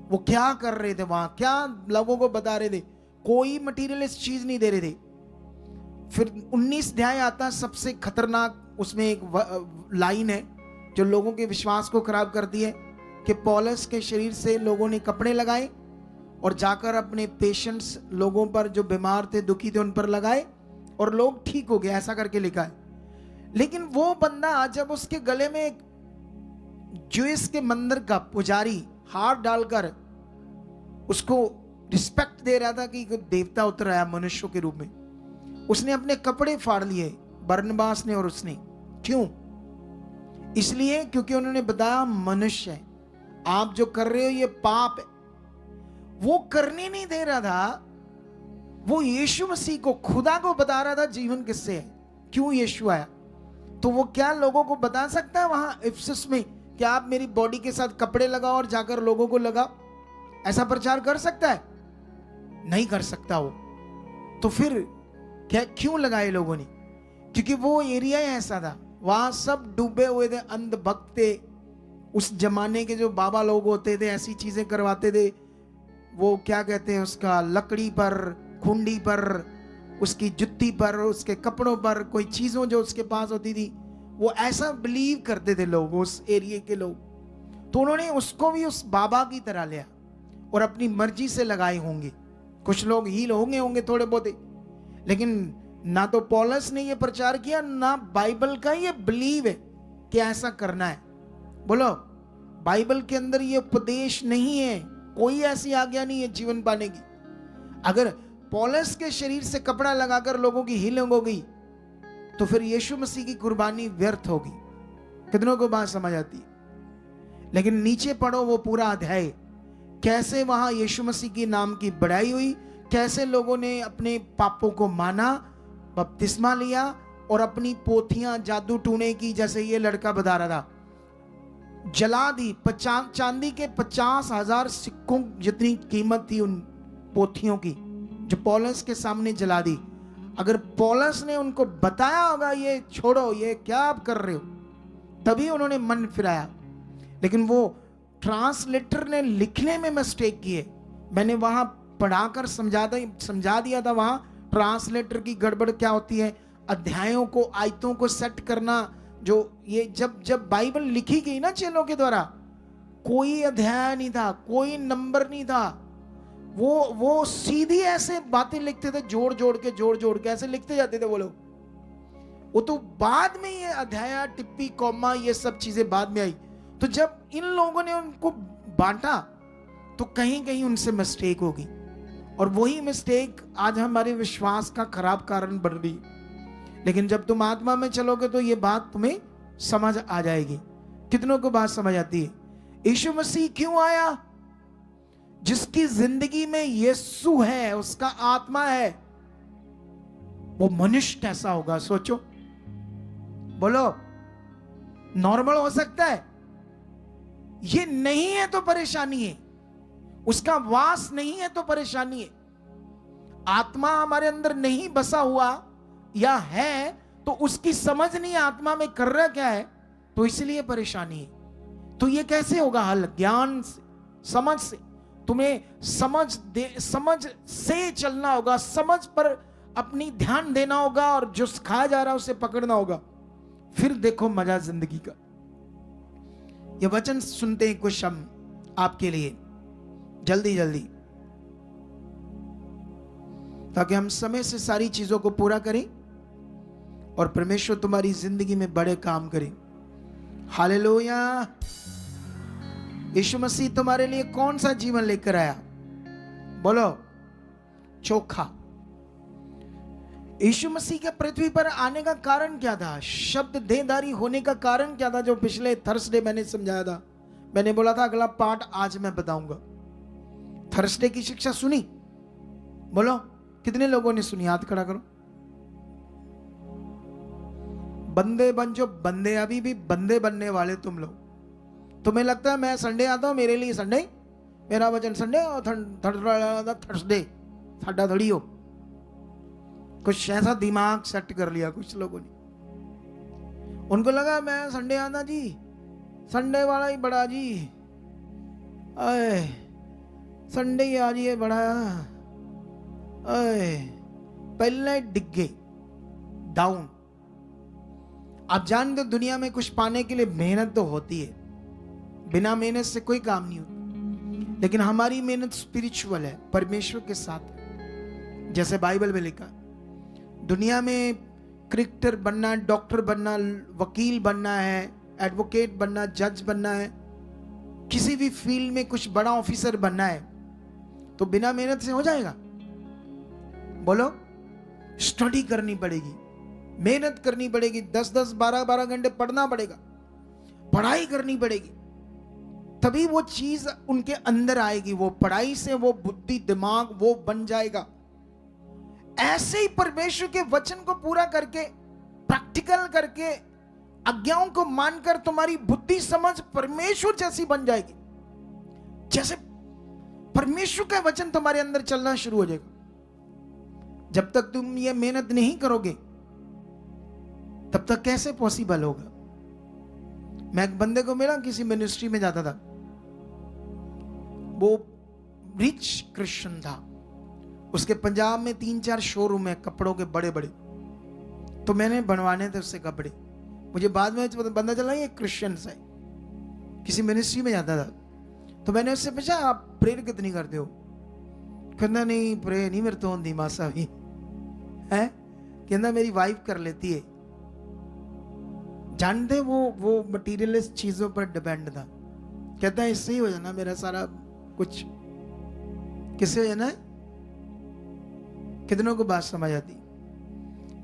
वो क्या कर रहे थे वहां, क्या लोगों को बता रहे थे, कोई मटीरियलिस्ट चीज नहीं दे रहे थे। फिर 19 अध्याय आता, सबसे खतरनाक, उसमें एक लाइन है जो लोगों के विश्वास को खराब करती है, कि पौलुस के शरीर से लोगों ने कपड़े लगाए और जाकर अपने पेशेंट्स, लोगों पर जो बीमार थे, दुखी थे, उन पर लगाए और लोग ठीक हो गए, ऐसा करके लिखा है। लेकिन वो बंदा जब उसके गले में एक ज्यूइश के मंदिर का पुजारी हाथ डालकर उसको रिस्पेक्ट दे रहा था कि देवता उतर आया मनुष्यों के रूप में, उसने अपने कपड़े फाड़ लिए, बरनबास ने और उसने। क्यों? इसलिए क्योंकि उन्होंने बताया मनुष्य है, आप जो कर रहे हो ये पाप है। वो करने नहीं दे रहा था, वो यीशु मसीह को, खुदा को बता रहा था जीवन किससे है, क्यों यीशु आया। तो वो क्या लोगों को बता सकता है वहां इफिसस में कि आप मेरी बॉडी के साथ कपड़े लगाओ और जाकर लोगों को लगाओ? ऐसा प्रचार कर सकता है? नहीं कर सकता वो। तो फिर क्या, क्यों लगाए लोगों ने? क्योंकि वो एरिया ऐसा था, वहां सब डूबे हुए थे, अंधभक्त थे। उस जमाने के जो बाबा लोग होते थे ऐसी चीजें करवाते थे। वो क्या कहते हैं उसका, लकड़ी पर, खुंडी पर, उसकी जुत्ती पर, उसके कपड़ों पर, कोई चीजों जो उसके पास होती थी, वो ऐसा बिलीव करते थे लोग, उस एरिया के लोग। तो उन्होंने उसको भी उस बाबा की तरह लिया और अपनी मर्जी से लगाए होंगे। कुछ लोग हील होंगे थोड़े बहुत, लेकिन ना तो पौलुस ने ये प्रचार किया, ना बाइबल का ये बिलीव है कि ऐसा करना है। बोलो, बाइबल के अंदर ये उपदेश नहीं है, कोई ऐसी आज्ञा नहीं है जीवन पाने की। अगर पौलुस के शरीर से कपड़ा लगाकर लोगों की हीलिंग हो गई तो फिर यीशु मसीह की कुर्बानी व्यर्थ होगी। कितनों को बात समझ आती है? लेकिन नीचे पढ़ो वो पूरा अध्याय, कैसे वहां यीशु मसीह के नाम की बढ़ाई हुई, कैसे लोगों ने अपने पापों को माना, बपतिस्मा लिया और अपनी पोथियां जादू टूने की, जैसे ये लड़का बता रहा था, जला दी। चांदी के 50,000 सिक्कों जितनी कीमत थी उन पोथियों की, जो पौलुस के सामने जला दी। अगर पौलुस ने उनको बताया होगा ये छोड़ो, ये क्या आप कर रहे हो, तभी उन्होंने मन फिराया। लेकिन वो ट्रांसलेटर ने लिखने में मिस्टेक की है। मैंने वहां पढ़ाकर समझा दिया था वहां ट्रांसलेटर की गड़बड़ क्या होती है, अध्यायों को, आयतों को सेट करना। जो ये जब बाइबल लिखी गई ना चेलों के द्वारा, कोई अध्याय नहीं था, कोई नंबर नहीं था। वो सीधी ऐसे बातें लिखते थे, जोड़ जोड़ के ऐसे लिखते जाते थे वो लोग। वो तो बाद में ये अध्याय, टिप्पी, कॉमा, ये सब चीजें बाद में आई। तो जब इन लोगों ने उनको बांटा तो कहीं कहीं उनसे मिस्टेक होगी, और वही मिस्टेक आज हमारे विश्वास का खराब कारण बन रही। लेकिन जब तुम आत्मा में चलोगे तो ये बात तुम्हें समझ आ जाएगी। कितनों को बात समझ आती है? यीशु मसीह क्यों आया? जिसकी जिंदगी में यीशु है, उसका आत्मा है, वो मनुष्य कैसा होगा सोचो। बोलो, नॉर्मल हो सकता है? ये नहीं है तो परेशानी है, उसका वास नहीं है तो परेशानी है। आत्मा हमारे अंदर नहीं बसा हुआ या है तो उसकी समझ नहीं आत्मा में कर रहा क्या है, तो इसलिए परेशानी है। तो ये कैसे होगा हल? ज्ञान से, समझ से। तुम्हें समझ से चलना होगा, समझ पर अपनी ध्यान देना होगा, और जो सिखाया जा रहा है उसे पकड़ना होगा। फिर देखो मजा जिंदगी का। ये वचन सुनते हैं कुछ हम आपके लिए, जल्दी जल्दी, ताकि हम समय से सारी चीजों को पूरा करें और परमेश्वर तुम्हारी जिंदगी में बड़े काम करे। हालेलुया। यीशु मसीह तुम्हारे लिए कौन सा जीवन लेकर आया? बोलो, चोखा। यीशु मसीह के पृथ्वी पर आने का कारण क्या था? शब्द देहधारी होने का कारण क्या था? जो पिछले थर्सडे मैंने समझाया था। मैंने बोला था अगला पार्ट आज मैं बताऊंगा। थर्सडे की शिक्षा सुनी? बोलो, कितने लोगों ने सुनी? हाथ खड़ा करो। बंदे बन जो बंदे, अभी भी बंदे बनने वाले तुम लोग। तुम्हें लगता है मैं संडे आता हूं, मेरे लिए संडे, मेरा वचन संडे और थर्सडे साडा थोड़ी हो। कुछ ऐसा दिमाग सेट कर लिया कुछ लोगों ने। उनको लगा मैं संडे आता जी, संडे वाला ही बड़ा जी, अरे संडे ही आज ये बड़ा, अरे पहले डिगे डाउन। आप जानते हो दुनिया में कुछ पाने के लिए मेहनत तो होती है, बिना मेहनत से कोई काम नहीं होता। लेकिन हमारी मेहनत स्पिरिचुअल है, परमेश्वर के साथ। जैसे बाइबल में लिखा, दुनिया में क्रिकेटर बनना, डॉक्टर बनना, वकील बनना है, एडवोकेट बनना, जज बनना है, किसी भी फील्ड में कुछ बड़ा ऑफिसर बनना है तो बिना मेहनत से हो जाएगा? बोलो, स्टडी करनी पड़ेगी, मेहनत करनी पड़ेगी, 10-10, 12-12 घंटे पढ़ना पड़ेगा, पढ़ाई करनी पड़ेगी, तभी वो चीज उनके अंदर आएगी। वो पढ़ाई से वो बुद्धि, दिमाग वो बन जाएगा। ऐसे ही परमेश्वर के वचन को पूरा करके, प्रैक्टिकल करके, आज्ञाओं को मानकर तुम्हारी बुद्धि समझ परमेश्वर जैसी बन जाएगी। जैसे परमेश्वर का वचन तुम्हारे अंदर चलना शुरू हो जाएगा। जब तक तुम ये मेहनत नहीं करोगे तब तक कैसे पॉसिबल होगा? मैं एक बंदे को मिला, किसी मिनिस्ट्री में जाता था, वो रिच क्रिश्चियन था। उसके पंजाब में 3-4 शोरूम है कपड़ों के बड़े बड़े। तो मैंने बनवाने थे उससे कपड़े। मुझे बाद में बंदा चला ये क्रिश्चियन है, किसी मिनिस्ट्री में जाता था। तो मैंने उससे पूछा आप प्रेयर कितनी करते हो? कहना नहीं प्रे नहीं मेरे तो होंगी मासा भी है। कहना मेरी वाइफ कर लेती है। जानते वो मटीरियलिस्ट चीजों पर डिपेंड था। कहता है इससे ही हो जाना मेरा सारा कुछ। किससे हो जाना है? कितनों को बात समझ आती?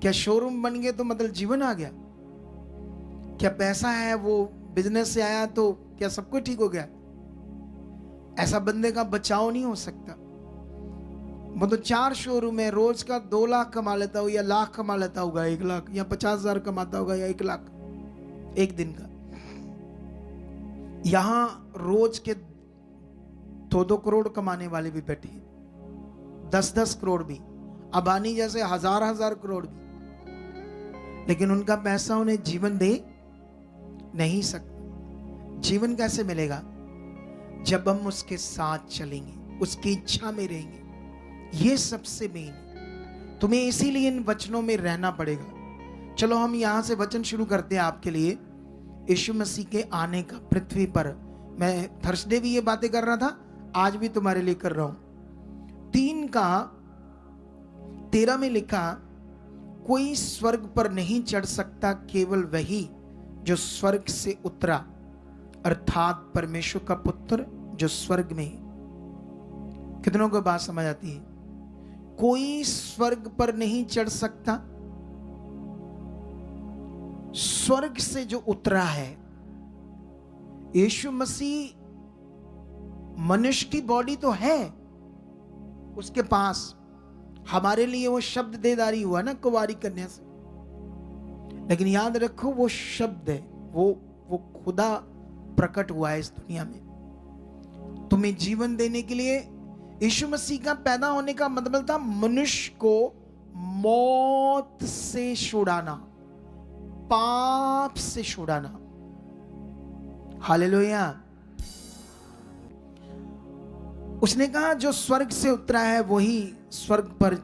क्या शोरूम बन गए तो मतलब जीवन आ गया? क्या पैसा है वो बिजनेस से आया तो क्या सब कुछ ठीक हो गया? ऐसा बंदे का बचाव नहीं हो सकता। वो तो 4 शोरूम है, रोज का 2 लाख कमा लेता हो या लाख कमा लेता होगा, 1 लाख या 50,000 कमाता होगा या 1 लाख एक दिन का। यहां रोज के 2-2 करोड़ कमाने वाले भी बैठे हैं, 10-10 करोड़ भी, अबानी जैसे 1000-1000 करोड़ भी। लेकिन उनका पैसा उन्हें जीवन दे नहीं सकता। जीवन कैसे मिलेगा? जब हम उसके साथ चलेंगे, उसकी इच्छा में रहेंगे। ये सबसे मेन है। तुम्हें इसीलिए इन वचनों में रहना पड़ेगा। चलो हम यहां से वचन शुरू करते हैं आपके लिए। यीशु मसीह के आने का पृथ्वी पर। मैं थर्सडे भी ये बातें कर रहा था, आज भी तुम्हारे लिए कर रहा हूं। 3:13 में लिखा, कोई स्वर्ग पर नहीं चढ़ सकता, केवल वही जो स्वर्ग से उतरा, अर्थात परमेश्वर का पुत्र जो स्वर्ग में है। कितनों को बात समझ आती है? कोई स्वर्ग पर नहीं चढ़ सकता। स्वर्ग से जो उतरा है यीशु मसीह, मनुष्य की बॉडी तो है उसके पास। हमारे लिए वो शब्द देदारी हुआ ना कुंवारी कन्या से। लेकिन याद रखो वो शब्द है, वो खुदा प्रकट हुआ है इस दुनिया में तुम्हें जीवन देने के लिए। यीशु मसीह का पैदा होने का मतलब था मनुष्य को मौत से छुड़ाना, पाप से छुड़ाना। हालेलुया। उसने कहा जो स्वर्ग से उतरा है वही स्वर्ग पर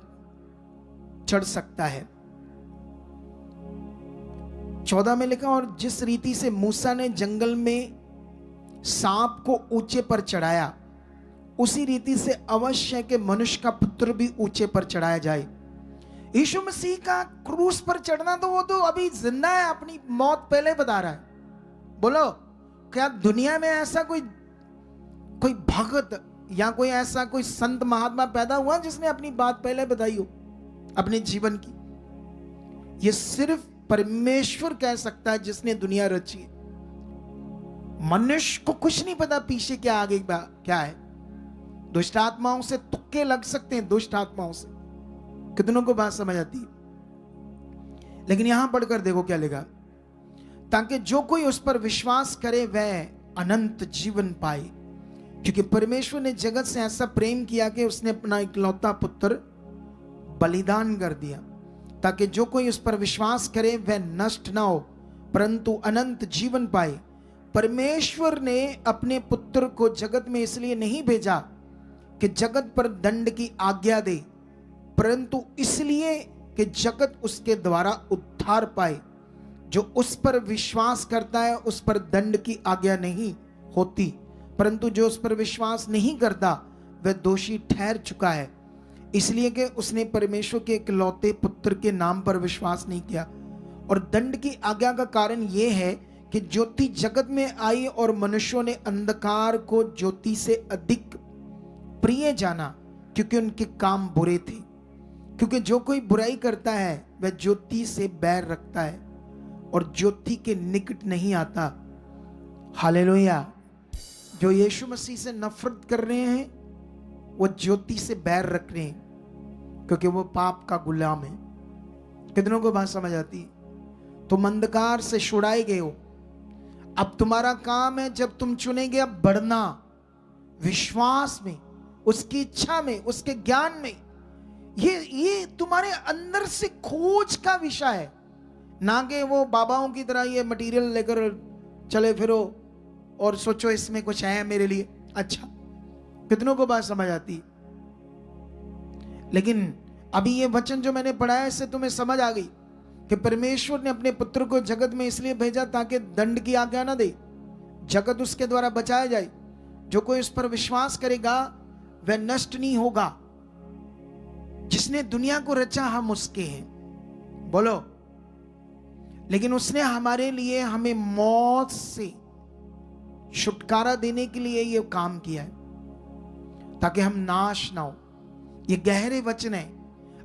चढ़ सकता है। 14 में लिखा, और जिस रीति से मूसा ने जंगल में सांप को ऊंचे पर चढ़ाया, उसी रीति से अवश्य है कि मनुष्य का पुत्र भी ऊंचे पर चढ़ाया जाए। यीशु मसीह का क्रूस पर चढ़ना तो वो तो अभी जिंदा है, अपनी मौत पहले बता रहा है। बोलो, क्या दुनिया में ऐसा कोई भगत या कोई ऐसा कोई संत महात्मा पैदा हुआ जिसने अपनी बात पहले बताई हो अपने जीवन की? ये सिर्फ परमेश्वर कह सकता है जिसने दुनिया रची है। मनुष्य को कुछ नहीं पता पीछे क्या आगे क्या है। दुष्ट आत्माओं से तुक्के लग सकते हैं, दुष्ट आत्माओं से। कितनों को बात समझ आती है? लेकिन यहां पढ़कर देखो क्या लिखा, ताकि जो कोई उस पर विश्वास करे वह अनंत जीवन पाए। क्योंकि परमेश्वर ने जगत से ऐसा प्रेम किया कि उसने अपना इकलौता पुत्र बलिदान कर दिया, ताकि जो कोई उस पर विश्वास करे वह नष्ट ना हो परंतु अनंत जीवन पाए। परमेश्वर ने अपने पुत्र को जगत में इसलिए नहीं भेजा कि जगत पर दंड की आज्ञा दे, परंतु इसलिए कि जगत उसके द्वारा उद्धार पाए। जो उस पर विश्वास करता है उस पर दंड की आज्ञा नहीं होती, परंतु जो उस पर विश्वास नहीं करता वह दोषी ठहर चुका है, इसलिए कि उसने परमेश्वर के इकलौते पुत्र के नाम पर विश्वास नहीं किया। और दंड की आज्ञा का कारण यह है कि ज्योति जगत में आई और मनुष्यों ने अंधकार को ज्योति से अधिक प्रिय जाना, क्योंकि उनके काम बुरे थे। क्योंकि जो कोई बुराई करता है वह ज्योति से बैर रखता है और ज्योति के निकट नहीं आता। हालेलुया। जो यीशु मसीह से नफरत कर रहे हैं वो ज्योति से बैर रख रहे हैं, क्योंकि वो पाप का गुलाम है। कितनों को बात समझ आती है? तुम अंधकार से छुड़ाए गए हो। अब तुम्हारा काम है, जब तुम चुनेंगे, अब बढ़ना विश्वास में, उसकी इच्छा में, उसके ज्ञान में। ये तुम्हारे अंदर से खोज का विषय है, ना कि वो बाबाओं की तरह ये मटेरियल लेकर चले फिरो और सोचो इसमें कुछ है मेरे लिए। अच्छा, कितनों को बात समझ आती? लेकिन अभी ये वचन जो मैंने पढ़ा है इससे तुम्हें समझ आ गई कि परमेश्वर ने अपने पुत्र को जगत में इसलिए भेजा ताकि दंड की आज्ञा ना दे, जगत उसके द्वारा बचाया जाए। जो कोई उस पर विश्वास करेगा वह नष्ट नहीं होगा। जिसने दुनिया को रचा हम उसके हैं, बोलो। लेकिन उसने हमारे लिए, हमें मौत से छुटकारा देने के लिए यह काम किया है, ताकि हम नाश ना हो। ये गहरे वचन है,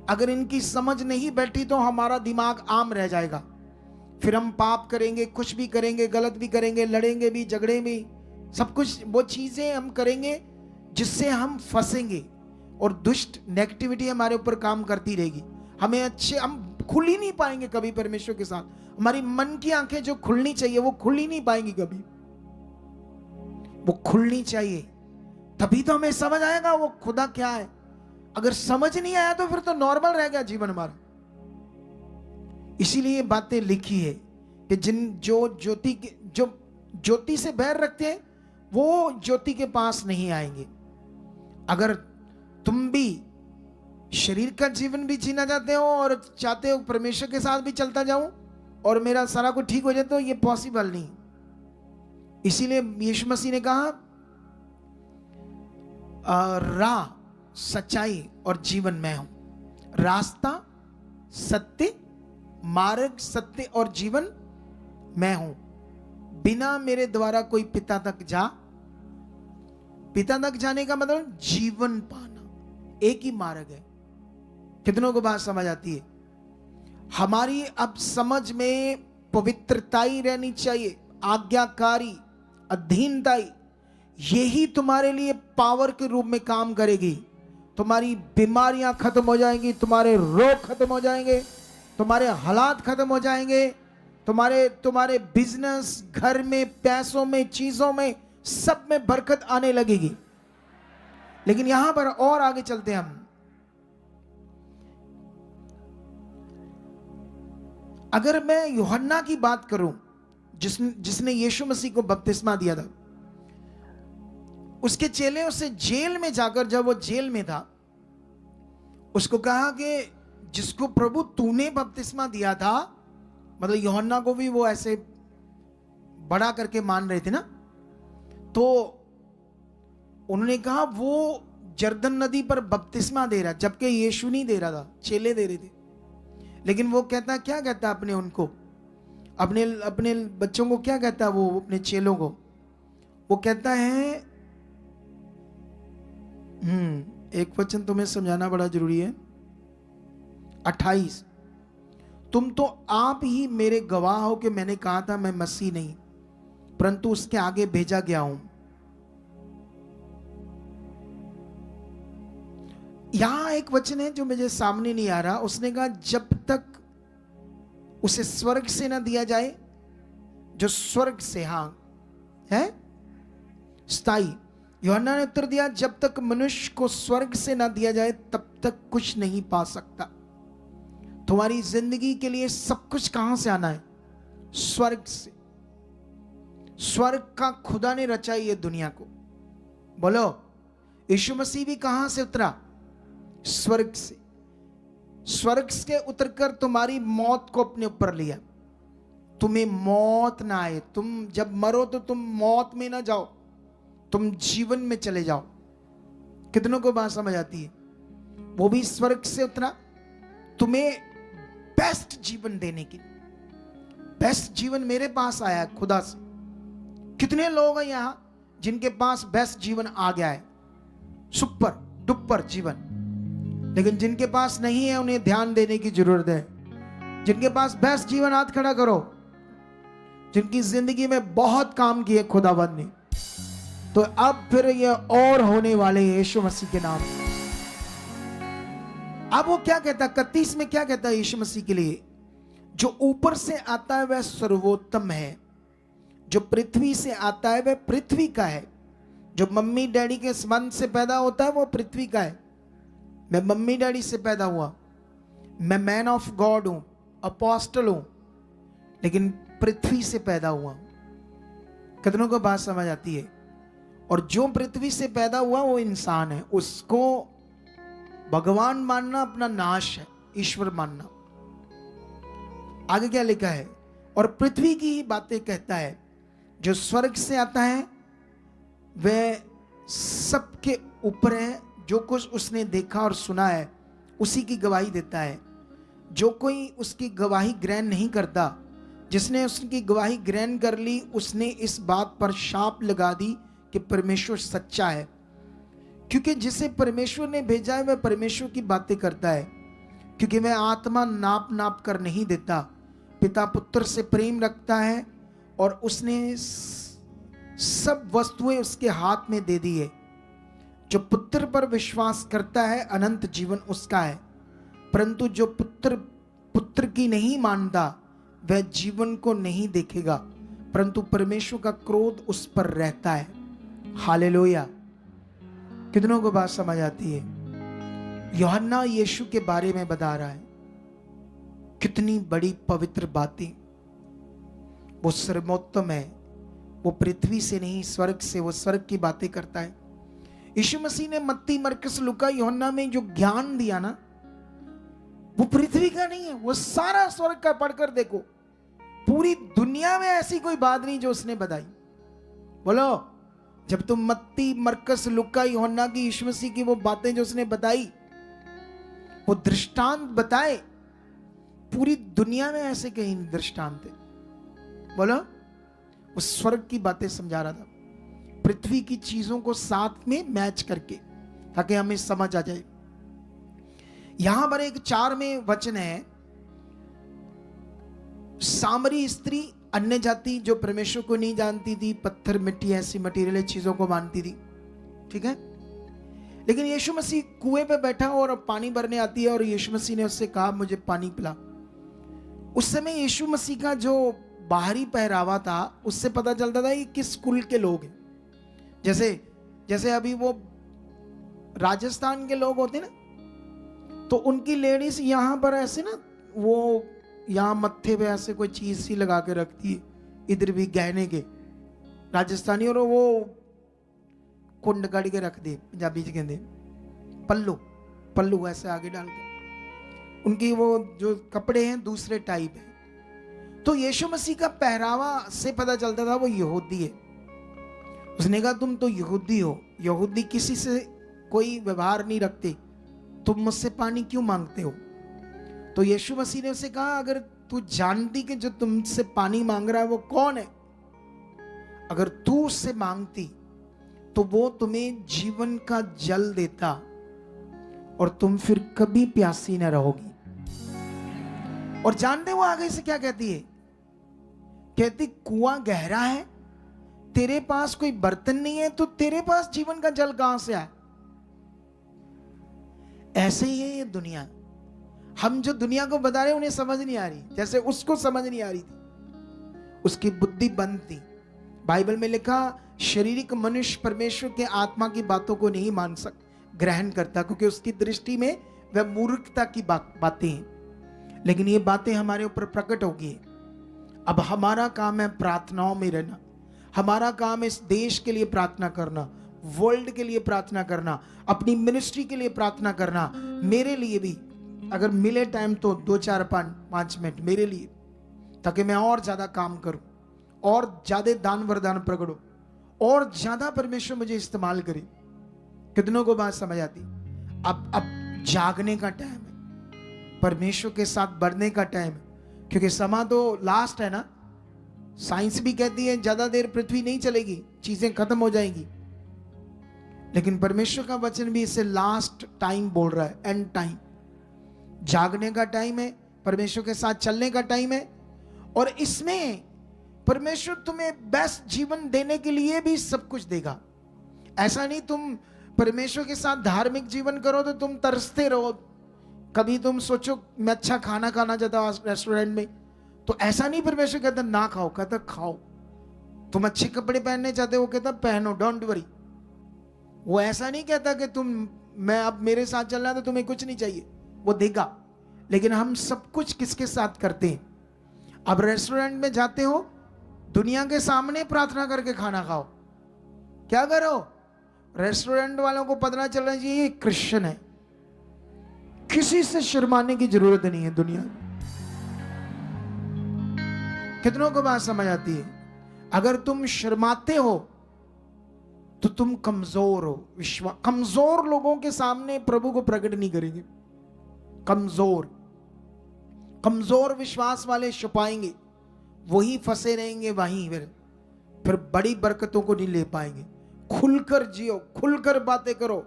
अगर इनकी समझ नहीं बैठी तो हमारा दिमाग आम रह जाएगा। फिर हम पाप करेंगे, कुछ भी करेंगे, गलत भी करेंगे, लड़ेंगे भी, झगड़े भी, सब कुछ वो चीजें हम करेंगे जिससे हम फंसेंगे और दुष्ट नेगेटिविटी हमारे ऊपर काम करती रहेगी। हम खुल ही नहीं पाएंगे कभी परमेश्वर के साथ। हमारी मन की आंखें जो खुलनी चाहिए वो खुल ही नहीं पाएंगी कभी। वो खुलनी चाहिए, तभी तो हमें समझ आएगा वो खुदा क्या है। अगर समझ नहीं आया तो फिर तो नॉर्मल रह गया जीवन हमारा। इसीलिए बातें लिखी है कि जो ज्योति से बैर रखते हैं वो ज्योति के पास नहीं आएंगे। अगर तुम भी शरीर का जीवन भी जीना चाहते हो और चाहते हो परमेश्वर के साथ भी चलता जाऊं और मेरा सारा कुछ ठीक हो जाए, तो ये पॉसिबल नहीं। इसीलिए यीशु मसीह ने कहा राह, सच्चाई और जीवन मैं हूं। रास्ता, सत्य, मार्ग, सत्य और जीवन मैं हूं। बिना मेरे द्वारा कोई पिता तक जाने का मतलब जीवन पाना। एक ही मार्ग है। कितनों को बात समझ आती है? हमारी अब समझ में पवित्रताई रहनी चाहिए, आज्ञाकारी, अधीनताई। यही तुम्हारे लिए पावर के रूप में काम करेगी। तुम्हारी बीमारियां खत्म हो जाएंगी, तुम्हारे रोग खत्म हो जाएंगे, तुम्हारे हालात खत्म हो जाएंगे, तुम्हारे बिजनेस, घर में, पैसों में, चीजों में, सब में बरकत आने लगेगी। लेकिन यहां पर और आगे चलते हैं हम। अगर मैं यूहन्ना की बात करूं, जिसने यीशु मसीह को बपतिस्मा दिया था, उसके चेले उसे जेल में जाकर, जब वो जेल में था, उसको कहा कि जिसको प्रभु तूने बपतिस्मा दिया था, मतलब यूहन्ना को भी वो ऐसे बड़ा करके मान रहे थे ना, तो उन्होंने कहा वो जर्दन नदी पर बपतिस्मा दे रहा, जबकि यीशु नहीं दे रहा था, चेले दे रहे थे। लेकिन वो कहता क्या कहता अपने उनको, अपने अपने बच्चों को क्या कहता वो, अपने चेलों को वो कहता है, एक वचन तुम्हें समझाना बड़ा जरूरी है। 28, तुम तो आप ही मेरे गवाह हो कि मैंने कहा था मैं मसीह नहीं परंतु उसके आगे भेजा गया हूं। यहां एक वचन है जो मुझे सामने नहीं आ रहा। उसने कहा जब तक उसे स्वर्ग से ना दिया जाए, जो स्वर्ग से हां है स्थाई। यूहन्ना ने उत्तर दिया जब तक मनुष्य को स्वर्ग से ना दिया जाए तब तक कुछ नहीं पा सकता। तुम्हारी जिंदगी के लिए सब कुछ कहां से आना है? स्वर्ग से। स्वर्ग का खुदा ने रचा ये दुनिया को। बोलो, यीशु मसीह भी कहां से उतरा? स्वर्ग से। स्वर्ग से उतरकर तुम्हारी मौत को अपने ऊपर लिया। तुम्हें मौत ना आए। तुम जब मरो तो तुम मौत में ना जाओ, तुम जीवन में चले जाओ। कितनों को बात समझ आती है? वो भी स्वर्ग से उतरा तुम्हें बेस्ट जीवन देने की। बेस्ट जीवन मेरे पास आया है खुदा से। कितने लोग हैं यहां जिनके पास बेस्ट जीवन आ गया है, सुपर डुपर जीवन, लेकिन जिनके पास नहीं है उन्हें ध्यान देने की जरूरत है। जिनके पास बेस्ट जीवन, हाथ खड़ा करो। जिनकी जिंदगी में बहुत काम किए खुदावंद ने, तो अब फिर ये और होने वाले यीशु मसीह के नाम। अब वो क्या कहता है 31 में, क्या कहता है यीशु मसीह के लिए? जो ऊपर से आता है वह सर्वोत्तम है, जो पृथ्वी से आता है वह पृथ्वी का है। जो मम्मी डैडी के संबंध से पैदा होता है वो पृथ्वी का है। मैं मम्मी डैडी से पैदा हुआ, मैं मैन ऑफ गॉड हूं, अपोस्टल हूं, लेकिन पृथ्वी से पैदा हुआ। कितनों को बात समझ आती है? और जो पृथ्वी से पैदा हुआ वो इंसान है, उसको भगवान मानना अपना नाश है, ईश्वर मानना। आगे क्या लिखा है? और पृथ्वी की ही बातें कहता है। जो स्वर्ग से आता है वह सबके ऊपर है। जो कुछ उसने देखा और सुना है उसी की गवाही देता है। जो कोई उसकी गवाही ग्रहण नहीं करता, जिसने उसकी गवाही ग्रहण कर ली उसने इस बात पर शाप लगा दी कि परमेश्वर सच्चा है। क्योंकि जिसे परमेश्वर ने भेजा है वह परमेश्वर की बातें करता है। क्योंकि वह आत्मा नाप नाप कर नहीं देता। पिता पुत्र से प्रेम रखता है और उसने सब वस्तुएं उसके हाथ में दे दी है। जो पुत्र पर विश्वास करता है अनंत जीवन उसका है, परंतु जो पुत्र की नहीं मानता वह जीवन को नहीं देखेगा, परंतु परमेश्वर का क्रोध उस पर रहता है। हालेलुया। कितनों को बात समझ आती है? यूहन्ना यीशु के बारे में बता रहा है। कितनी बड़ी पवित्र बातें। वो सर्वोत्तम है, वो पृथ्वी से नहीं स्वर्ग से, वो स्वर्ग की बातें करता है। यीशु मसीह ने मत्ती मरकुस लूका यूहन्ना में जो ज्ञान दिया ना, वो पृथ्वी का नहीं है, वो सारा स्वर्ग का। पढ़कर देखो, पूरी दुनिया में ऐसी कोई बात नहीं जो उसने बताई। बोलो, जब तुम मत्ती मरकुस लूका यूहन्ना की यीशु मसीह की वो बातें जो उसने बताई, वो दृष्टांत बताए, पूरी दुनिया में ऐसे कहीं दृष्टांत थे। बोलो, वो स्वर्ग की बातें समझा रहा था, पृथ्वी की चीजों को साथ में मैच करके, ताकि हमें समझ आ जाए। यहां पर एक 4 में वचन है, सामरी स्त्री अन्य जाति जो परमेश्वर को नहीं जानती थी, पत्थर मिट्टी ऐसी मटीरियल चीजों को मानती थी, ठीक है। लेकिन यीशु मसीह कुएं पे बैठा और पानी भरने आती है और यीशु मसीह ने उससे कहा मुझे पानी पिला। उस समय यीशु मसीह का जो बाहरी पहरावा था उससे पता चलता था कि किस कुल के लोग हैं। जैसे अभी वो राजस्थान के लोग होते ना, तो उनकी लेडीज यहां पर ऐसे ना, वो यहां मत्थे पे ऐसे कोई चीज सी लगा के रखती है, इधर भी गहने के राजस्थानी, और वो कुंड गाड़ी के रख दे, पंजाबी से कहते पल्लू ऐसे आगे डाल के। उनकी वो जो कपड़े हैं दूसरे टाइप है। तो यीशु मसीह का पहरावा से पता चलता था वो यहूदी है। उसने कहा तुम तो यहूदी हो, यहूदी किसी से कोई व्यवहार नहीं रखते, तुम मुझसे पानी क्यों मांगते हो? तो यीशु मसीह ने उसे कहा, अगर तू जानती कि जो तुमसे पानी मांग रहा है वो कौन है, अगर तू उससे मांगती तो वो तुम्हें जीवन का जल देता और तुम फिर कभी प्यासी न रहोगी। और जानते वो आगे से क्या कहती है? कहती, कुआं गहरा है, तेरे पास कोई बर्तन नहीं है, तो तेरे पास जीवन का जल कहां से आए? ऐसे ही है ये दुनिया। हम जो दुनिया को बता रहे हैं उन्हें समझ नहीं आ रही, जैसे उसको समझ नहीं आ रही थी, उसकी बुद्धि बंद थी। बाइबल में लिखा, शारीरिक मनुष्य परमेश्वर के आत्मा की बातों को नहीं मान ग्रहण करता, क्योंकि उसकी दृष्टि में वह मूर्खता की बातें हैं। लेकिन ये बातें हमारे ऊपर प्रकट होगी। अब हमारा काम है प्रार्थनाओं में रहना, हमारा काम है इस देश के लिए प्रार्थना करना, वर्ल्ड के लिए प्रार्थना करना, अपनी मिनिस्ट्री के लिए प्रार्थना करना, मेरे लिए भी अगर मिले टाइम तो 2-4-5 मिनट मेरे लिए, ताकि मैं और ज्यादा काम करूं, और ज्यादा दान वरदान प्रकटो, और ज्यादा परमेश्वर मुझे इस्तेमाल करे। कितनों को बात समझ आती? अब जागने का टाइम है, परमेश्वर के साथ बढ़ने का टाइम है, क्योंकि समा तो लास्ट है ना। साइंस भी कहती है ज्यादा देर पृथ्वी नहीं चलेगी, चीजें खत्म हो जाएंगी, लेकिन परमेश्वर का वचन भी इसे लास्ट टाइम बोल रहा है, एंड टाइम। जागने का टाइम है, परमेश्वर के साथ चलने का टाइम है, और इसमें परमेश्वर तुम्हें बेस्ट जीवन देने के लिए भी सब कुछ देगा। ऐसा नहीं तुम परमेश्वर के साथ धार्मिक जीवन करो तो तुम तरसते रहो। कभी तुम सोचो मैं अच्छा खाना खाना चाहता हूं रेस्टोरेंट में, तो ऐसा नहीं परमेश्वर कहता ना खाओ, कहता खाओ। तुम अच्छे कपड़े पहनने चाहते हो, कहता पहनो, डोंट वरी। वो ऐसा नहीं कहता कि मैं अब मेरे साथ चल रहा तो तुम्हें कुछ नहीं चाहिए, वो देगा। लेकिन हम सब कुछ किसके साथ करते हैं? अब रेस्टोरेंट में जाते हो, दुनिया के सामने प्रार्थना करके खाना खाओ, क्या करो? रेस्टोरेंट वालों को पता चलना चाहिए क्रिश्चियन है। किसी से शर्माने की जरूरत नहीं है दुनिया में। कितनों को बात समझ आती है? अगर तुम शर्माते हो तो तुम कमजोर हो। कमजोर लोगों के सामने प्रभु को प्रकट नहीं करेंगे। कमजोर विश्वास वाले छुपाएंगे, वही फंसे रहेंगे वहीं, फिर बड़ी बरकतों को नहीं ले पाएंगे। खुलकर जियो, खुलकर बातें करो।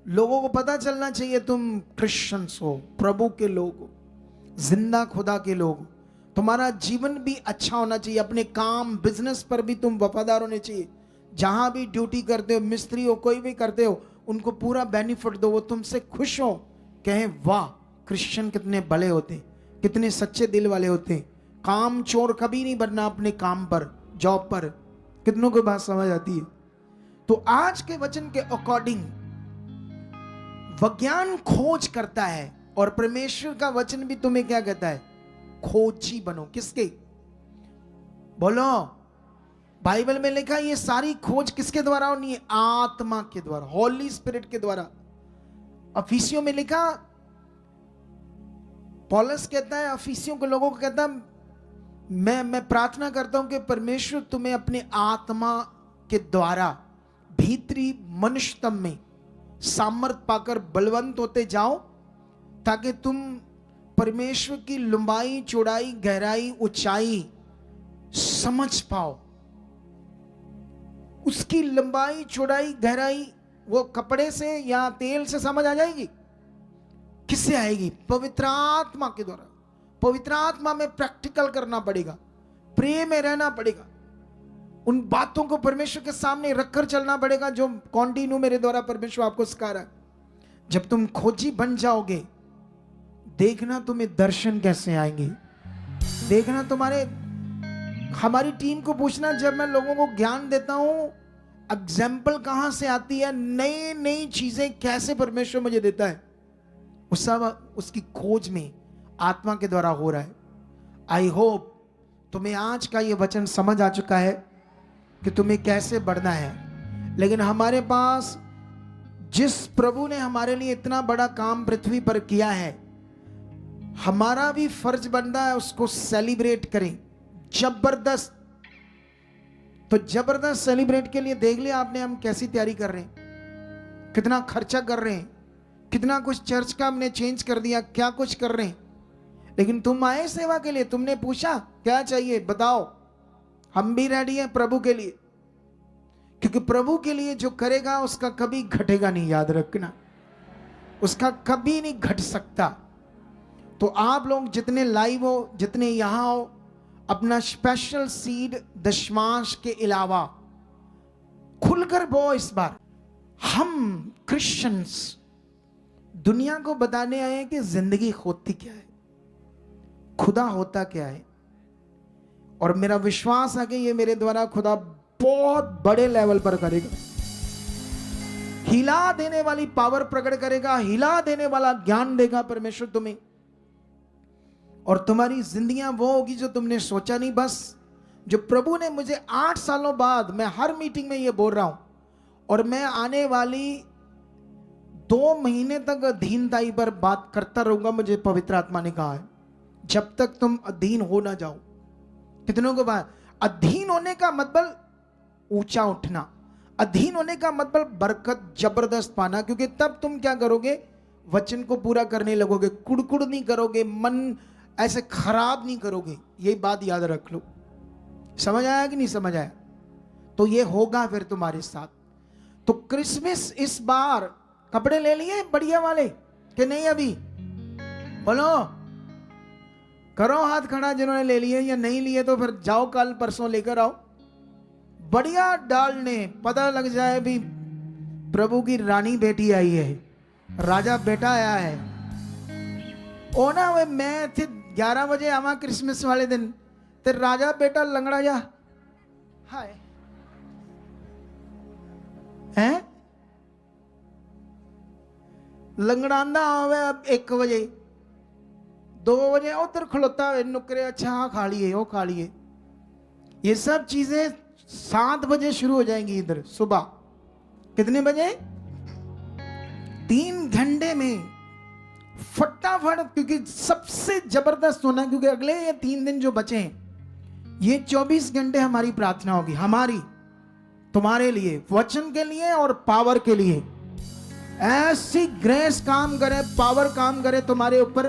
लोगों को पता चलना चाहिए तुम क्रिश्चियंस हो, प्रभु के लोग हो, जिंदा खुदा के लोग हो। तुम्हारा जीवन भी अच्छा होना चाहिए। अपने काम बिजनेस पर भी तुम वफादार होने चाहिए। जहां भी ड्यूटी करते हो, मिस्त्री हो, कोई भी करते हो, उनको पूरा बेनिफिट दो, वो तुमसे खुश हो, कहें वाह क्रिश्चियन कितने भले होते, कितने सच्चे दिल वाले होते। काम चोर कभी नहीं बनना अपने काम पर, जॉब पर। कितनों को बात समझ आती है? तो आज के वचन के अकॉर्डिंग विज्ञान खोज करता है, और परमेश्वर का वचन भी तुम्हें क्या कहता है? खोजी बनो। किसके? बोलो। बाइबल में लिखा ये सारी खोज किसके द्वारा होनी है? आत्मा के द्वारा, होली स्पिरिट के द्वारा। अफिसियों में लिखा, पौलुस कहता है अफिसियों के लोगों को, कहता मैं प्रार्थना करता हूं कि परमेश्वर तुम्हें अपने आत्मा के द्वारा भीतरी मनुष्यतम में सामर्थ पाकर बलवंत होते जाओ, ताकि तुम परमेश्वर की लंबाई, चौड़ाई, गहराई, ऊंचाई समझ पाओ। उसकी लंबाई, चौड़ाई, गहराई वो कपड़े से या तेल से समझ आ जाएगी? किससे आएगी? पवित्र आत्मा के द्वारा। पवित्र आत्मा में प्रैक्टिकल करना पड़ेगा, प्रेम में रहना पड़ेगा, उन बातों को परमेश्वर के सामने रखकर चलना पड़ेगा जो कॉन्टिन्यू मेरे द्वारा परमेश्वर आपको सिखा रहा है। जब तुम खोजी बन जाओगे, देखना तुम्हें दर्शन कैसे आएंगे। देखना हमारी टीम को पूछना, जब मैं लोगों को ज्ञान देता हूं, एग्जाम्पल कहां से आती है, नई नई चीजें कैसे परमेश्वर मुझे देता है, उस सब उसकी खोज में आत्मा के द्वारा हो रहा है। आई होप तुम्हें आज का ये वचन समझ आ चुका है कि तुम्हें कैसे बढ़ना है। लेकिन हमारे पास जिस प्रभु ने हमारे लिए इतना बड़ा काम पृथ्वी पर किया है, हमारा भी फर्ज बनता है उसको सेलिब्रेट करें जबरदस्त। तो जबरदस्त सेलिब्रेट के लिए देख लिया आपने हम कैसी तैयारी कर रहे हैं, कितना खर्चा कर रहे हैं, कितना कुछ चर्च का हमने चेंज कर दिया, क्या कुछ कर रहे हैं। लेकिन तुम आए सेवा के लिए, तुमने पूछा क्या चाहिए बताओ, हम भी रेडी हैं प्रभु के लिए। क्योंकि प्रभु के लिए जो करेगा उसका कभी घटेगा नहीं, याद रखना, उसका कभी नहीं घट सकता। तो आप लोग जितने लाइव हो, जितने यहां हो, अपना स्पेशल सीड दशमांश के अलावा खुलकर बो। इस बार हम क्रिश्चियंस दुनिया को बताने आए हैं कि जिंदगी होती क्या है, खुदा होता क्या है। और मेरा विश्वास है कि ये मेरे द्वारा खुदा बहुत बड़े लेवल पर करेगा, हिला देने वाली पावर प्रकट करेगा, हिला देने वाला ज्ञान देगा परमेश्वर तुम्हें। और तुम्हारी जिंदगियां वो होगी जो तुमने सोचा नहीं। बस जो प्रभु ने मुझे 8 सालों बाद, मैं हर मीटिंग में ये बोल रहा हूं, और मैं आने वाली 2 महीने तक अधीनताई पर बात करता रहूंगा। मुझे पवित्र आत्मा ने कहा है जब तक तुम अधीन हो ना जाओ। कितनों को बात, अधीन होने का मतलब ऊंचा उठना, अधीन होने का मतलब बरकत जबरदस्त पाना। क्योंकि तब तुम क्या करोगे, वचन को पूरा करने लगोगे, कुड़कुड़ नहीं करोगे, मन ऐसे खराब नहीं करोगे। ये बात याद रख लो। समझ आया कि नहीं समझ आया? तो ये होगा फिर तुम्हारे साथ। तो क्रिसमस इस बार कपड़े ले लिए बढ़िया वाले कि नहीं? अभी बोलो, करो हाथ खड़ा जिन्होंने ले लिए, या नहीं लिए तो फिर जाओ कल परसों लेकर आओ। बढ़िया डालने, पता लग जाए भी प्रभु की रानी बेटी आई है, राजा बेटा आया है। ओ ना वे मैं थे 11 बजे आवा क्रिसमस वाले दिन, ते राजा बेटा लंगड़ा जा हाय हैं, लंगड़ांदा आवे 1 बजे 2 बजे उधर खलोता है नुकरे, अच्छा हाँ खा लिए, वो खा लिए। ये सब चीजें 7 बजे शुरू हो जाएंगी इधर सुबह। कितने बजे? 3 घंटे में फटाफट। क्योंकि सबसे जबरदस्त होना, क्योंकि अगले ये 3 दिन जो बचे हैं, ये 24 घंटे हमारी प्रार्थना होगी, हमारी तुम्हारे लिए, वचन के लिए और पावर के लिए। ऐसी ग्रेस काम करे, पावर काम करे तुम्हारे ऊपर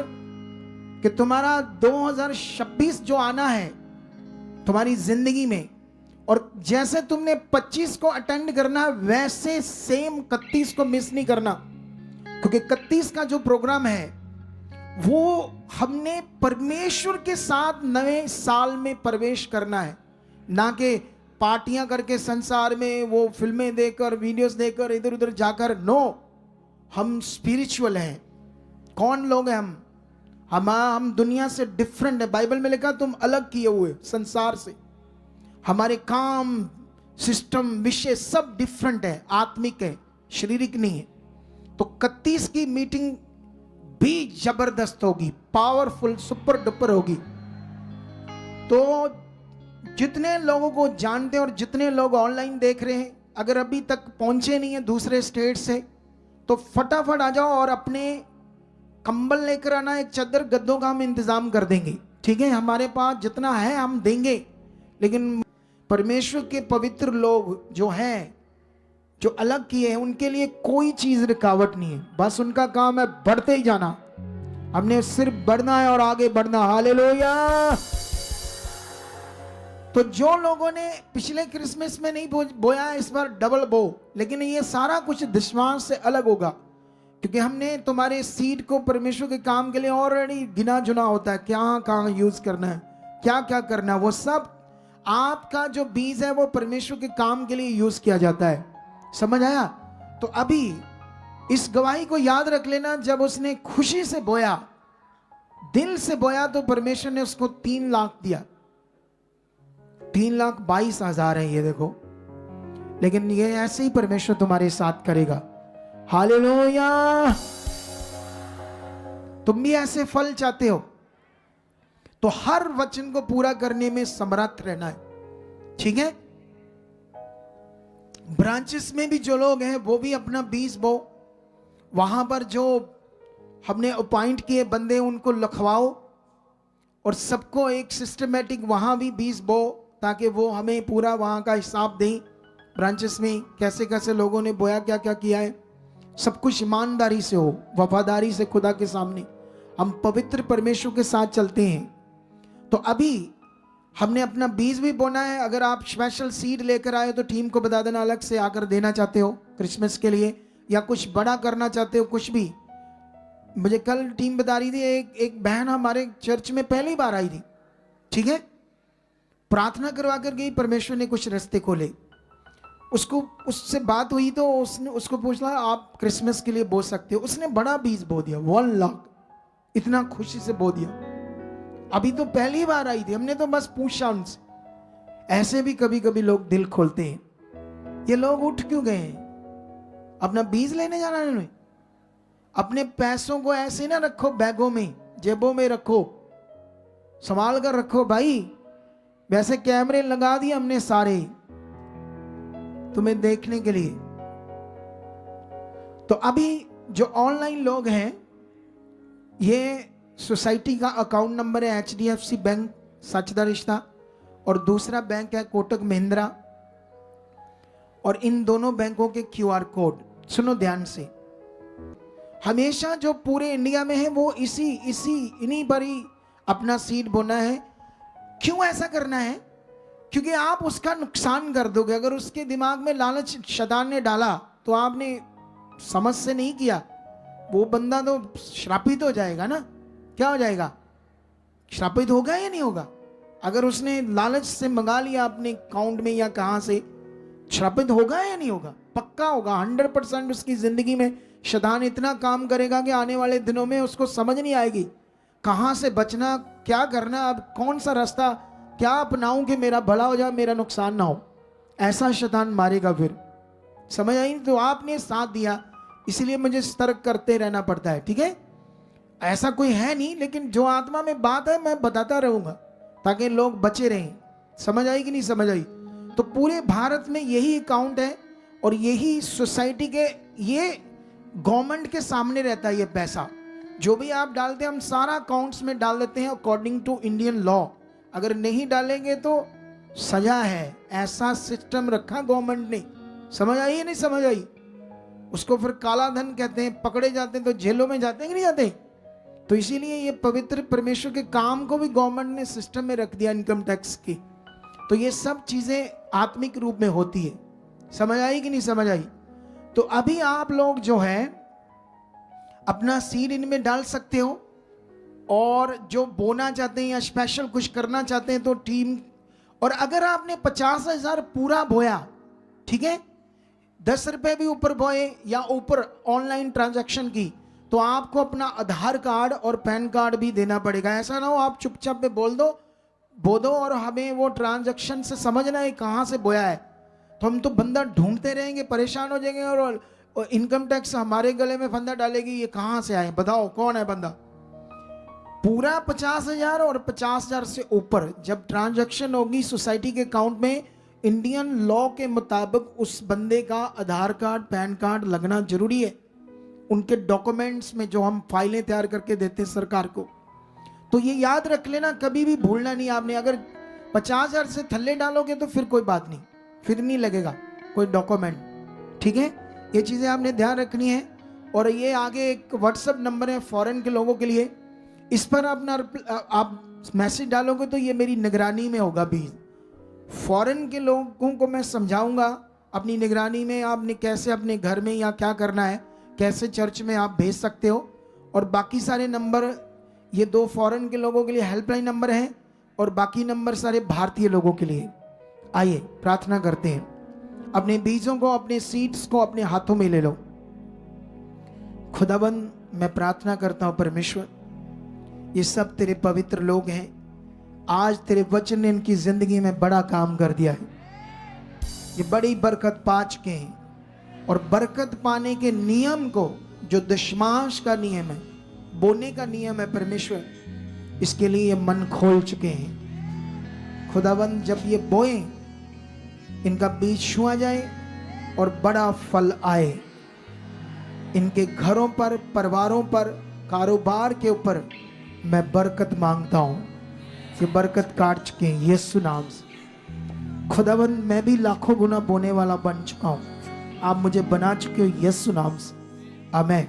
कि तुम्हारा 2026 जो आना है तुम्हारी जिंदगी में, और जैसे तुमने 25 को अटेंड करना वैसे सेम 31 को मिस नहीं करना। क्योंकि 31 का जो प्रोग्राम है वो हमने परमेश्वर के साथ नए साल में प्रवेश करना है, ना कि पार्टियां करके संसार में वो फिल्में देखकर, वीडियोस देखकर, इधर उधर जाकर। नो, हम स्पिरिचुअल हैं। कौन लोग हैं हम दुनिया से डिफरेंट है। बाइबल में लिखा तुम अलग किए हुए संसार से। हमारे काम, सिस्टम, विषय सब डिफरेंट है, आत्मिक है, शारीरिक नहीं है। तो 31 की मीटिंग भी जबरदस्त होगी, पावरफुल, सुपर डुपर होगी। तो जितने लोगों को जानते हैं और जितने लोग ऑनलाइन देख रहे हैं, अगर अभी तक पहुंचे नहीं है दूसरे स्टेट से, तो फटाफट आ जाओ और अपने कंबल लेकर आना, एक चादर, गद्दों का हम इंतजाम कर देंगे। ठीक है, हमारे पास जितना है हम देंगे। लेकिन परमेश्वर के पवित्र लोग जो हैं, जो अलग किए हैं, उनके लिए कोई चीज रुकावट नहीं है। बस उनका काम है बढ़ते ही जाना। हमने सिर्फ बढ़ना है और आगे बढ़ना। हालेलुया। तो जो लोगों ने पिछले क्रिसमस में नहीं बोया, इस बार डबल बो। लेकिन ये सारा कुछ दशमांश से अलग होगा, क्योंकि हमने तुम्हारे सीड को परमेश्वर के काम के लिए ऑलरेडी गिना चुना होता है। क्या कहाँ यूज करना है, क्या क्या करना है, वो सब आपका जो बीज है वो परमेश्वर के काम के लिए यूज किया जाता है। समझ आया? तो अभी इस गवाही को याद रख लेना, जब उसने खुशी से बोया, दिल से बोया, तो परमेश्वर ने उसको 3 लाख दिया। 3,22,000 है ये देखो। लेकिन ये ऐसे ही परमेश्वर तुम्हारे साथ करेगा। हालेलुया। तुम भी ऐसे फल चाहते हो तो हर वचन को पूरा करने में समर्थ रहना है। ठीक है? ब्रांचेस में भी जो लोग हैं वो भी अपना बीज बो। वहां पर जो हमने अपॉइंट किए बंदे उनको लिखवाओ, और सबको एक सिस्टमेटिक वहां भी बीज बो, ताकि वो हमें पूरा वहां का हिसाब दें। ब्रांचेस में कैसे कैसे लोगों ने बोया, क्या क्या किया है, सब कुछ ईमानदारी से हो, वफादारी से खुदा के सामने। हम पवित्र परमेश्वर के साथ चलते हैं। तो अभी हमने अपना बीज भी बोना है। अगर आप स्पेशल सीड लेकर आए तो टीम को बता देना, अलग से आकर देना चाहते हो क्रिसमस के लिए या कुछ बड़ा करना चाहते हो, कुछ भी। मुझे कल टीम बता रही थी, एक बहन हमारे चर्च में पहली बार आई थी, ठीक है, प्रार्थना करवा कर गई, परमेश्वर ने कुछ रास्ते खोले। उससे बात हुई तो उसको पूछा आप क्रिसमस के लिए बो सकते हो। उसने बड़ा बीज बो दिया, 1 लाख, इतना खुशी से बो दिया। अभी तो पहली बार आई थी, हमने तो बस पूछा उनसे। ऐसे भी कभी कभी लोग दिल खोलते हैं। ये लोग उठ क्यों गए हैं? अपना बीज लेने जाना है उन्हें। अपने पैसों को ऐसे ना रखो बैगों में, जेबों में रखो, संभाल कर रखो भाई। वैसे कैमरे लगा दिए हमने सारे तुम्हें देखने के लिए। तो अभी जो ऑनलाइन लोग हैं, ये सोसाइटी का अकाउंट नंबर है HDFC बैंक सचदा रिश्ता, और दूसरा बैंक है कोटक महिंद्रा, और इन दोनों बैंकों के QR कोड सुनो ध्यान से। हमेशा जो पूरे इंडिया में है वो इन्हीं पर ही अपना सीड बोना है। क्यों ऐसा करना है? क्योंकि आप उसका नुकसान कर दोगे। अगर उसके दिमाग में लालच शैतान ने डाला तो आपने समझ से नहीं किया, वो बंदा तो श्रापित हो जाएगा ना। क्या हो जाएगा? श्रापित होगा या नहीं होगा? अगर उसने लालच से मंगा लिया अपने अकाउंट में या कहां से, श्रापित होगा या नहीं होगा? पक्का होगा। 100% उसकी जिंदगी में शैतान इतना काम करेगा कि आने वाले दिनों में उसको समझ नहीं आएगी कहां से बचना, क्या करना, अब कौन सा रास्ता क्या अपनाऊं कि मेरा भला हो जाए, मेरा नुकसान ना हो। ऐसा शैतान मारेगा फिर। समझ आई? तो आपने साथ दिया, इसलिए मुझे सतर्क करते रहना पड़ता है, ठीक है? ऐसा कोई है नहीं, लेकिन जो आत्मा में बात है मैं बताता रहूंगा ताकि लोग बचे रहें। समझ आई कि नहीं समझ आई? तो पूरे भारत में यही अकाउंट है और यही सोसाइटी के, ये गवर्नमेंट के सामने रहता है। ये पैसा जो भी आप डालते हैं हम सारा अकाउंट्स में डाल देते हैं अकॉर्डिंग टू इंडियन लॉ। अगर नहीं डालेंगे तो सजा है। ऐसा सिस्टम रखा गवर्नमेंट ने। समझ आई या नहीं समझ आई? उसको फिर काला धन कहते हैं। पकड़े जाते हैं तो जेलों में जाते हैं कि नहीं जाते? तो इसीलिए ये पवित्र परमेश्वर के काम को भी गवर्नमेंट ने सिस्टम में रख दिया, इनकम टैक्स की। तो ये सब चीजें आत्मिक रूप में होती है। समझ आई कि नहीं समझ आई? तो अभी आप लोग जो है अपना सीड इनमें डाल सकते हो, और जो बोना चाहते हैं या स्पेशल कुछ करना चाहते हैं तो टीम। और अगर आपने 50,000 पूरा बोया, ठीक है, 10 रुपए भी ऊपर बोए या ऊपर ऑनलाइन ट्रांजैक्शन की, तो आपको अपना आधार कार्ड और पैन कार्ड भी देना पड़ेगा। ऐसा ना हो आप चुपचाप पे बोल दो और हमें वो ट्रांजैक्शन से समझना है कहाँ से बोया है, तो हम तो बंदा ढूंढते रहेंगे, परेशान हो जाएंगे, और इनकम टैक्स हमारे गले में फंदा डालेगी, ये कहाँ से आए, बताओ कौन है बंदा। पूरा 50,000 और 50,000 से ऊपर जब ट्रांजैक्शन होगी सोसाइटी के अकाउंट में, इंडियन लॉ के मुताबिक उस बंदे का आधार कार्ड पैन कार्ड लगना जरूरी है उनके डॉक्यूमेंट्स में, जो हम फाइलें तैयार करके देते हैं सरकार को। तो ये याद रख लेना, कभी भी भूलना नहीं आपने। अगर 50,000 से थल्ले डालोगे तो फिर कोई बात नहीं, फिर नहीं लगेगा कोई डॉक्यूमेंट, ठीक है? ये चीज़ें आपने ध्यान रखनी है। और ये आगे एक व्हाट्सएप नंबर है फॉरेन के लोगों के लिए, इस पर अपना आप मैसेज डालोगे तो ये मेरी निगरानी में होगा। भी फॉरेन के लोगों को मैं समझाऊंगा अपनी निगरानी में आपने कैसे अपने घर में या क्या करना है, कैसे चर्च में आप भेज सकते हो। और बाकी सारे नंबर, ये 2 फॉरेन के लोगों के लिए हेल्पलाइन नंबर हैं और बाकी नंबर सारे भारतीय लोगों के लिए। आइए प्रार्थना करते हैं। अपने बीजों को, अपने सीड्स को अपने हाथों में ले लो। खुदाबंद मैं प्रार्थना करता हूं परमेश्वर, ये सब तेरे पवित्र लोग हैं। आज तेरे वचन ने इनकी जिंदगी में बड़ा काम कर दिया है। ये बड़ी बरकत पा चुके हैं, और बरकत पाने के नियम को, जो दशमांश का नियम है, बोने का नियम है परमेश्वर, इसके लिए ये मन खोल चुके हैं। खुदाबंद जब ये बोए, इनका बीज छुआ जाए और बड़ा फल आए इनके घरों पर, परिवारों पर, कारोबार के ऊपर। मैं बरकत मांगता हूं। ये बरकत काट चुके हैं यीशु नाम से। खुदाबंद मैं भी लाखों गुना बोने वाला बन चुका हूं, आप मुझे बना चुके हो यीशु नाम से। आमीन।